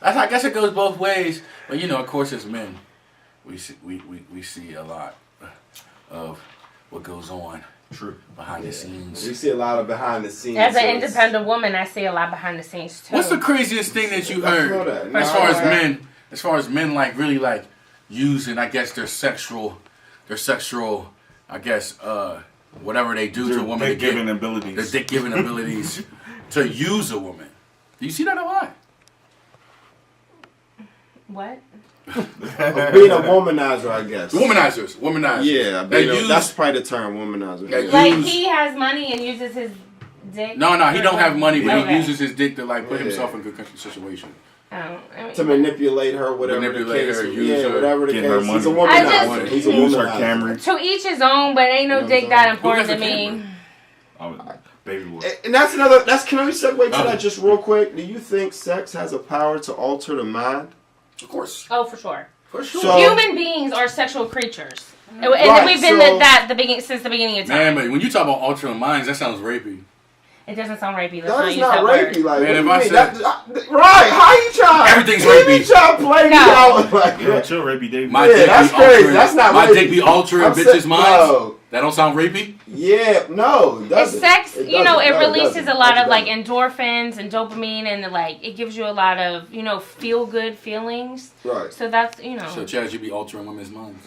I guess it goes both ways, but you know, of course, as men, we see a lot of what goes on True. behind the scenes. We see a lot of behind the scenes. As so an it's- independent woman, I see a lot behind the scenes too. What's the craziest thing that you I feel heard that. as No, far I- as men like really like using, I guess, their sexual, I guess, whatever they do to a woman to Dick giving get abilities. their dick giving abilities to use a woman? Do you see that a lot? What? Being a womanizer, I guess. Womanizers. Yeah, They being a- use- that's probably the term, womanizer. That Yeah. Like Use- he has money and uses his dick. No, he don't have money, but Okay. he uses his dick to like put Yeah. himself in good situation. I mean, To manipulate her, whatever Manipulate the case. her, use yeah, her, whatever the get case. her He's a money. I womanizer. just- He's a Use her womanizer. camera. to each his own, but ain't no You know dick what that I'm important to Who got the me. camera? Oh, baby boy. And that's another. Can we segue to Oh. that just real quick? Do you think sex has a power to alter the mind? Of course. Oh, for sure. For sure. So- Human beings are sexual creatures, and Right, we've been so- since the beginning of time. Man, but when you talk about altering minds, that sounds rapey. It doesn't sound rapey. Let's That not is use not that rapey. word. Like, Man, what if do I you mean? said- Right? How you trying? Everything's you rapey. trying to play me No. out like Yo, that? chill, Rapey Dave. My Yeah, dick that's be crazy. altering. That's not my rapey. dick be altering I'm bitches' sa- minds. no. That don't sound rapey. Yeah, no. It It's doesn't. sex, It you know, doesn't. it No, releases doesn't. a lot It of like doesn't. endorphins and dopamine, and like it gives you a lot of, you know, feel good feelings. Right. So that's, you know. So Chaz, you be altering women's minds.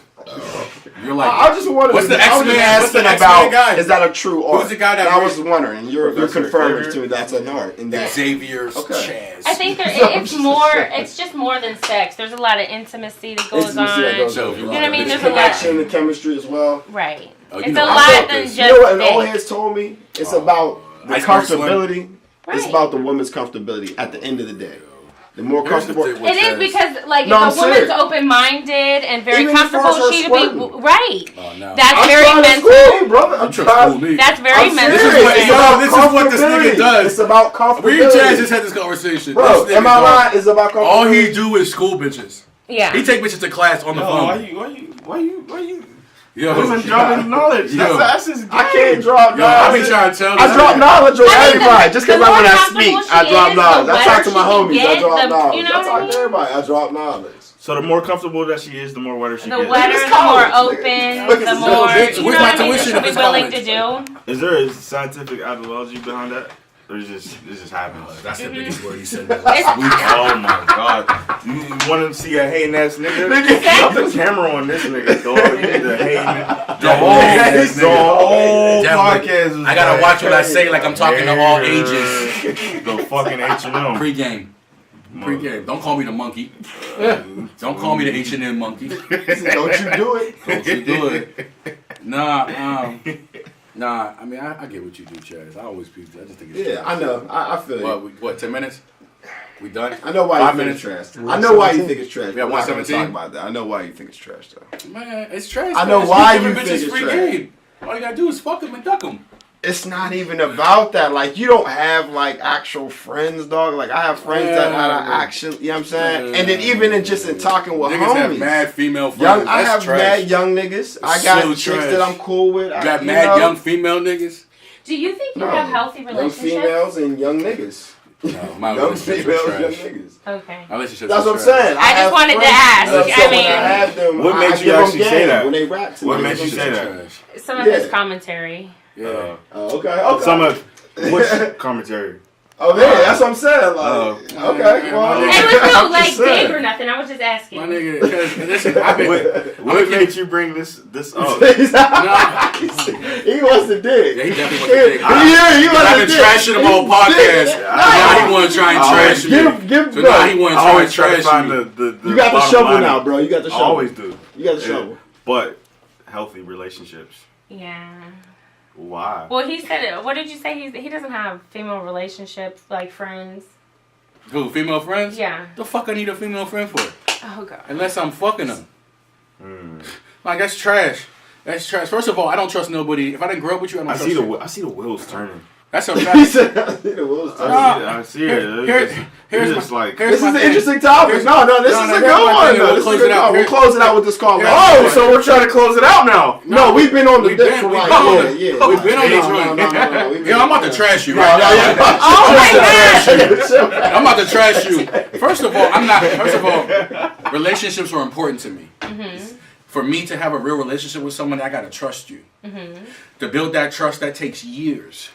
You're like, I just wanted. What's the I was X-Men? just What's the asking X-Men about guy? is that a true art? Who's the guy that I wrote- was wondering. You're Professor confirming Xavier? to me that's an art. And that Xavier's Okay. Chaz. I think it's more. It's just more than sex. There's a lot of intimacy that goes intimacy that on. goes So on. if you know what I mean? There's There's a lot. connection, the chemistry as well. Right. Oh, you It's know, a I lot felt than this. just You know what an dick. old heads told me? It's about the Iceberg Slim? comfortability. It's Right. about the woman's comfortability at the end of the day. The more Here's the comfortable. thing with It is Chaz. because, like, No, I'm if a woman's serious. open-minded and very Even as far comfortable, as her she would be squirting. right. Oh, no. That's I'm very trying to mental. school you, brother. I'm You trying to trying. school me. That's very I'm mental. serious. This is what- It's yo, about this is what this nigga comfortability. does. It's about comfortability. We and Chaz just had this conversation. Bro, This am nigga I dog, lying? It's about comfortability. all he do is school bitches. Yeah. He take bitches to class on the Yo, phone. why you? Women dropping knowledge. That's his game. I can't drop knowledge. I be trying to tell I drop knowledge on everybody. Just because the when more I speak, comfortable I she drop is, knowledge. the I talk better to my she can homies. I get, drop the- knowledge. you know I what I talk to mean? everybody. I drop knowledge. So the more comfortable that she is, the more wetter she The gets. wetter, It's the more college, open, nigga. the more, Bitch, you know where's what my I mean, tuition she'll if be it's willing college? to do. Is there a scientific ideology behind that? Or it just happens? That's the biggest word you said. Oh my god. You want to see a hating ass nigga? Put the camera on this nigga, dog. You need to hate the whole podcast. I gotta watch what I say like I'm talking to all ages. The fucking H&M. Pre-game. Don't call me the monkey. Don't call me the H&M monkey. Don't you do it. Don't you do it. Nah, I mean, I get what you do, Chaz. I always peep. I just think it's Yeah, trash. I know. I feel you. What, 10 minutes? We done? I know why 5 you think it's minutes? trash. I know why you think it's trash. We got We're not gonna 117? talk about that. I know why you think it's trash, though. Man, it's trash. I know man. why Giving you bitches think it's free trash. game. All you gotta do is fuck them and duck them. It's not even about that. Like, you don't have, like, actual friends, dog. Like, I have friends that actually, you know what I'm saying? And then even in just in talking with Niggas have homies. mad female friends. Young, I That's have trash. mad young niggas. I got So chicks trash. that I'm cool with. You got mad young female niggas? Do you think you No. have healthy Young relationships? females and young niggas. No, my Young relationships females, are young trash. niggas. Okay. My relationships That's are what I'm trash. saying. I just have wanted to friends ask. that- I so when mean- I have them, What I makes you give them actually say game that? when they rap to What me. makes you say that? Trash. Some of Yeah. his commentary. Yeah. Okay. Some of which commentary? Oh yeah, that's what I'm saying. Like, Oh. okay, well, It It was no I'm like just saying. dig or nothing. I was just asking. My nigga, cause listen, I've been. What made you bring this up? He wants to dig. Yeah, he definitely wants to dig. Yeah, he wants I've to been dig. trashing him on podcast. Now he want to try and trash me. Give, So now he want to I try and always try to trash find me. the You got the bottom shovel line. now, bro. You got the I shovel. always do. You got the Yeah. shovel. But healthy relationships. Yeah. Why? Well, he said it. What did you say? He doesn't have female relationships, like friends. Who, female friends? Yeah. The fuck I need a female friend for? Oh god. Unless I'm fucking them. Like, that's trash. That's trash. First of all, I don't trust nobody. If I didn't grow up with you, I don't trust you. I see the wheels turning. That's a He fact. said, "The wheels turn." I see it. Here's It's my- just like here's This my is an thing. interesting topic. Here's- No, this no, is no, a here's good my one. thing. though. We'll This is a close good it out. one. We'll close it out with this call. Here's- Oh, oh, so we're trying to close it out now. no, we've been on the We've dick been- for we've like, been on yeah, the- yeah. we've been on this No, run. we've been Yo, I'm on about to the- trash you No, right no, now. yeah. Oh my god. I'm about to trash you. First of all, relationships are important to me. For me to have a real relationship with someone, I gotta trust you. To build that trust, that takes years.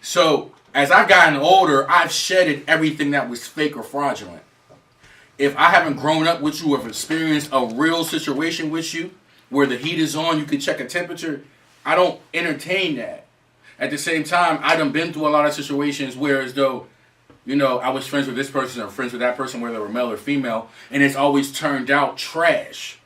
So, as I've gotten older, I've shedded everything that was fake or fraudulent. If I haven't grown up with you or have experienced a real situation with you, where the heat is on, you can check a temperature, I don't entertain that. At the same time, I done been through a lot of situations where as though, you know, I was friends with this person or friends with that person, whether they were male or female, and it's always turned out trash.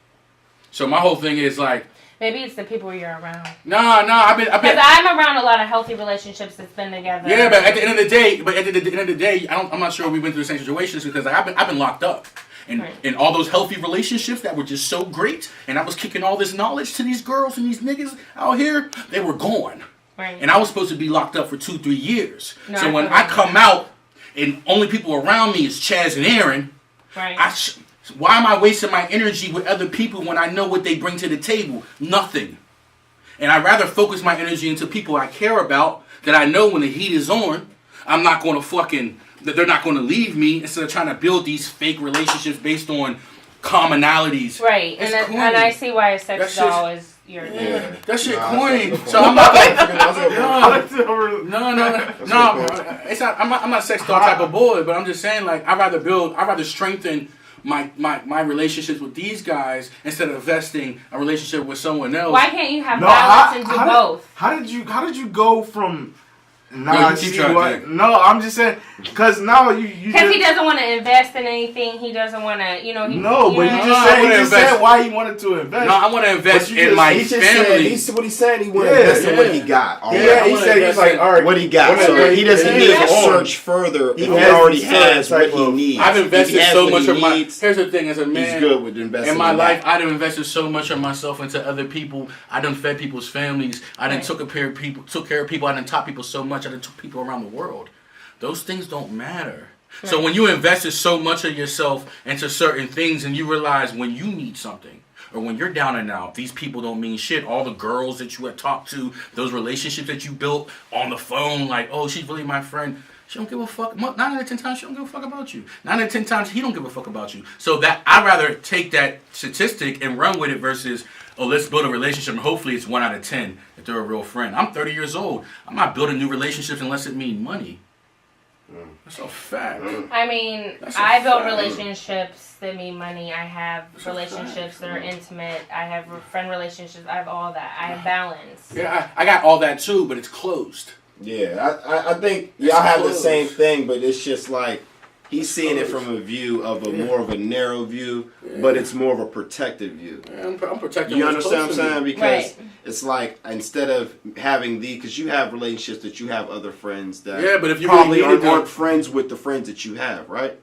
So my whole thing is like, Maybe it's the people you're around. I've been. Because I'm around a lot of healthy relationships that's been together. Yeah, but at the end of the day, I'm not sure we went through the same situations because I've been locked up. And Right. in all those healthy relationships that were just so great, and I was kicking all this knowledge to these girls and these niggas out here, they were gone. Right. And I was supposed to be locked up for 2-3 years. No, So I when feel I that. come out and only people around me is Chaz and Aaron, Right. why am I wasting my energy with other people when I know what they bring to the table? Nothing. And I'd rather focus my energy into people I care about that I know when the heat is on, I'm not going to that they're not going to leave me instead of trying to build these fake relationships based on commonalities. Right. It's And, corny. and I see why a sex That shit's- doll is your That shit Nah, corny. that's So I'm not I no, like to no, it's not. I'm not a sex doll type of boy, but I'm just saying, like, I'd rather strengthen my relationships with these guys instead of investing a relationship with someone else. Why can't you have No, balance and do both? How did you go from? Nah, No, you I keep see trying to what. think. No, I'm just saying because now you Because just, he doesn't want to invest in anything. He doesn't want to, you know. He, no, you but know he what I just mean? said I he wanna just invest. said why he wanted to invest. No, I want to invest But you in just- my He just family. said, what he said, he wanted Yeah, to invest in what yeah. he got. Yeah, I he wanna said he's invest like, in all right, What he got. whatever So he doesn't he need to is on. search further. He He has already these has what type he of- needs. I've If invested he has so what much he of my. needs, Here's the thing, as a he's man, good with investing in my in life, that. I done invested so much of myself into other people. I done fed people's families. I done Right. took care of people. I done taught people so much. I done took people around the world. Those things don't matter. So when you invested so much of yourself into certain things and you realize when you need something or when you're down and out, these people don't mean shit. All the girls that you had talked to, those relationships that you built on the phone, like, oh, she's really my friend. She don't give a fuck. 9 out of 10 times, she don't give a fuck about you. 9 out of 10 times, he don't give a fuck about you. So that I'd rather take that statistic and run with it versus, oh, let's build a relationship and hopefully it's 1 out of 10 if they're a real friend. I'm 30 years old. I'm not building new relationships unless it means money. That's a fact. I mean, I build relationships that mean money. I have relationships that are intimate. I have friend relationships. I have all that. I have balance. Yeah, I got all that too, but it's closed. Yeah, I think y'all have the same thing, but it's just like he's seeing it from a view of a more of a narrow view, but it's more of a protective view. Yeah, I'm protecting. You understand what I'm saying? Because Right. it's like instead of having because you have relationships that you have other friends that Yeah, but if you probably really aren't friends with the friends that you have, right?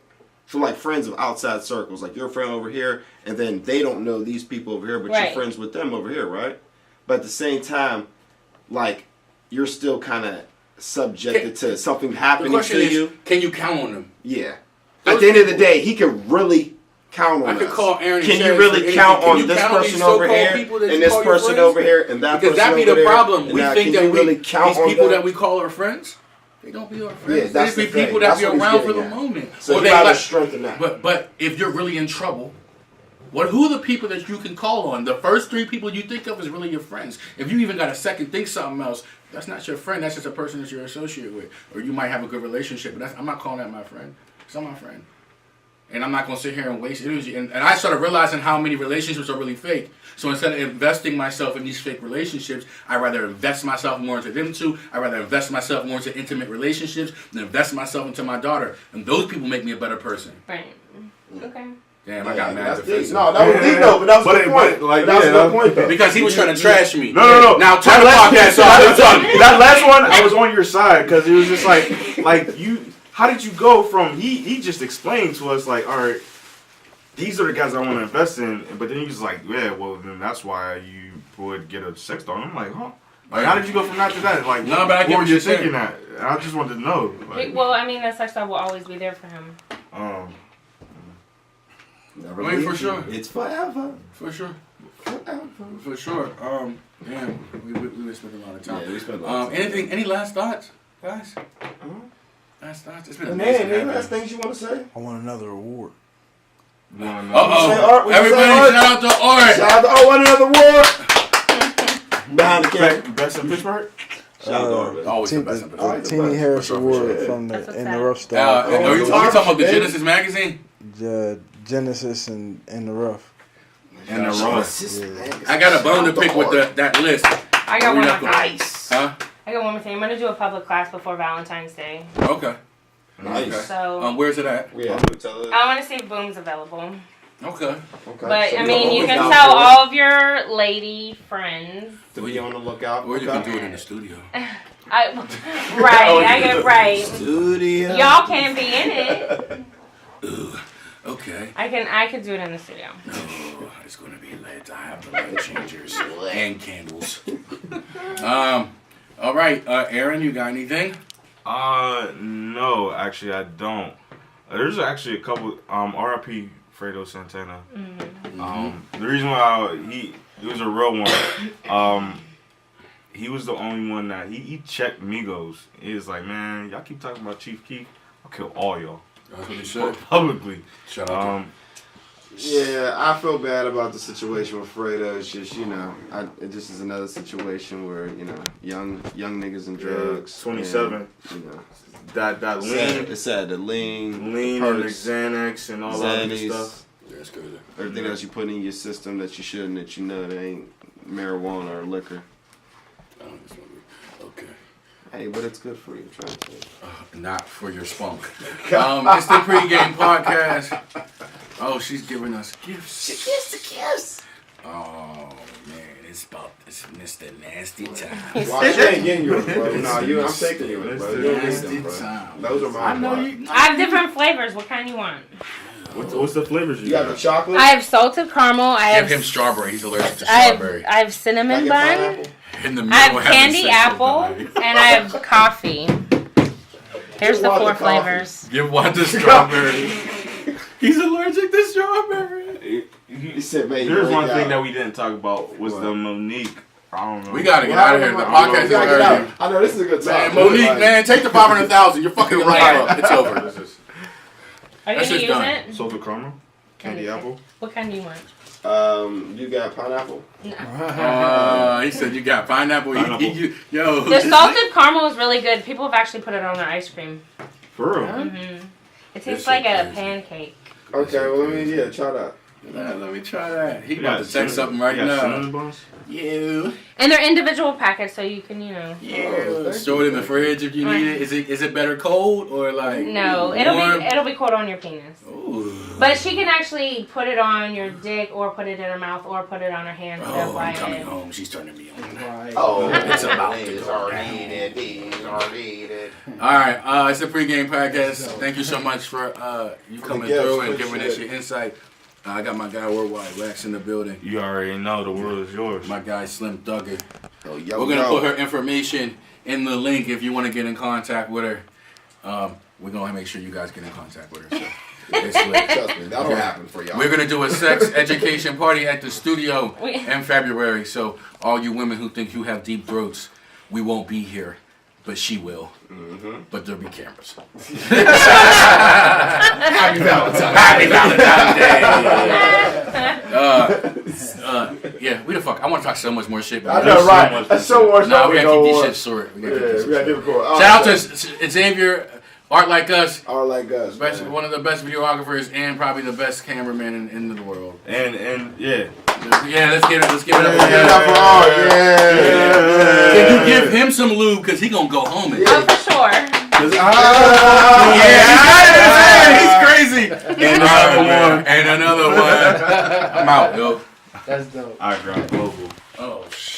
So like friends of outside circles, like you're a friend over here, and then they don't know these people over here, but Right. you're friends with them over here, right? But at the same time, like you're still kind of subjected to something The happening question to is, you. can you count on them? Yeah. At the end of the day, he could really count on I could us. call Aaron. Can and you Sherry really for anything. count Can on you this count on these person over so-called here people that and you this call your person friends? over here and that Because person that be over the there? problem. And We now, think can that you really count these on people them? that we call our friends, they don't be our friends. Yeah, that's they the be people thing. that be That's what around he's for the getting at. moment. So Or you they gotta like- strengthen that. But if you're really in trouble, who are the people that you can call on? The first 3 people you think of is really your friends. If you even got a second think something else, that's not your friend. That's just a person that you're associated with. Or you might have a good relationship, but I'm not calling that my friend. It's not my friend. And I'm not going to sit here and waste energy. And I started realizing how many relationships are really fake. So instead of investing myself in these fake relationships, I'd rather invest myself more into them two. I'd rather invest myself more into intimate relationships than invest myself into my daughter. And those people make me a better person. Right. Okay. Damn, I got mad That's deep. defensive. No, that was deep though, but that was a good point. like, That was a yeah, good point though. Because he was trying to trash me. No. Now turn the That podcast off. that last one, I was on your side because it was just like you. How did you go from he just explained to us like, all right, these are the guys I want to invest in, but then he was like, yeah, well then that's why you would get a sex doll. I'm like, huh? Like, how did you go from that to that? Like, No, but I get what were what you you're thinking saying. that? I just wanted to know. Like, Well, I mean, the sex doll will always be there for him. Never I mean, for leave sure. you. It's forever. For sure. Forever. For sure. Damn, we spent a lot of time. Yeah, we spent a lot of time. Any last thoughts, guys? Last thoughts? It's been Man, amazing. any having last you. things you want to say? I want another award. Say Art, Uh-oh. what you say, Everybody Art? shout out to Art. Shout out to want another award. Behind the camera. best in Pittsburgh. Shout out to Art, baby. Always the Team- best. Alright, the Teeny Harris for sure, Award for sure. from the That's what's In the up. Rough Star. Are you talking about the Genesis magazine? Genesis and In the Rough. And the Ross. I got a bone to pick with that list. I got one more thing. Nice. Huh? I got one more thing. I'm gonna do a public class before Valentine's Day. Okay. Nice. So Where's it at? Yeah, tell us. I want to see if Boom's available. Okay. Okay. But So I we mean, gonna you look can out tell for it. all of your lady friends. To be on the lookout. Or you can do it in the studio. I get right. Studio. Y'all can be in it. Ooh. Okay. I could do it in the studio. Oh, it's gonna be lit. I have the light changers and candles. All right, Aaron, you got anything? No, actually I don't. There's actually a couple. R.I.P. Fredo Santana. The reason why he was a real one. He was the only one that he checked Migos. He was like, man, y'all keep talking about Chief Keef, I'll kill all y'all That's what he said. publicly. Shout out to him. Yeah, I feel bad about the situation with Fredo. It's just, it just is another situation where, young niggas and drugs. 27. And, That lean, it's sad. The lean, and the the perks, Xanax and all that other Xannies, stuff. Yeah, it's crazy. everything else you put in your system that you shouldn't, that that ain't marijuana or liquor. Okay. Hey, but it's good for you. I'm trying to say. Not for your spunk. It's the pregame podcast. Oh, she's giving us gifts. She gets the kiss. Oh man, it's Mr. Nasty Time. Well, I ain't getting yours, bro. No, I'm taking yours, bro. You don't need Nasty them, bro. Time. Those are mine. I know bro. you. I have different flavors. What kind you want? What's the flavors You got the chocolate? I have salted caramel. I Give have him strawberry. He's allergic to I strawberry. have cinnamon Can I bun. get pineapple? In the middle, I have having candy sex apple, with and I have coffee. Here's the Why the 4 coffee? flavors. Give one to strawberry. He's allergic to strawberry. He said, "Man, There's one thing that we didn't talk about was the Monique. I don't know. We gotta get out of here. The podcast is over. I know this is a good time. Man, Monique, man, take the 500,000. You're fucking right up. It's over. Are you That's gonna just use done. it? Salted caramel, candy apple. What kind do you want? You got pineapple? He said you got pineapple. Yo, The salted caramel is really good. People have actually put it on their ice cream. For real? It This tastes is like a crazy. pancake. Okay, well, try that. Let me try that. He You about got to text something right cinnamon now. buns? You. And they're individual packets, so you can, Yeah. Store it in the fridge if you need it. Is it better cold or like? No, warm? it'll be cold on your penis. Ooh. But she can actually put it on your dick, or put it in her mouth, or put it on her hand. Oh, I'm coming home. She's turning me on. Oh, It's about to these go are down. needed. These are needed. All right, it's a pregame podcast. Thank you so much for you coming guests, through and appreciate giving us your insight. I got my guy Worldwide Rex in the building. You already know the world is yours. My guy Slim Duggar. Oh, yo, We're gonna put her information in the link if you want to get in contact with her. We're gonna make sure you guys get in contact with her. So it's lit. Trust me, that'll happen for y'all. We're gonna do a sex education party at the studio We- in February. So all you women who think you have deep throats, we won't be here, but she will. But there'll be cameras. Happy Valentine's. Happy Valentine's Day. Yeah, we the fuck. I want to talk so much more shit. I know, right? That's so much. Nah, we gotta keep this shit short. We gotta keep this we gotta shit keep it short. cool. Shout out to Xavier, Art Like Us. All like us. Best, man. one of the best videographers and probably the best cameraman in the world. And yeah. Yeah, let's give it up. Give it up for Art. Yeah. Can you give him some lube? Because he going to go home and Oh, for sure. he's crazy. And another one. And another one. I'm out, yo. That's dope. I grab global. Oh, shit.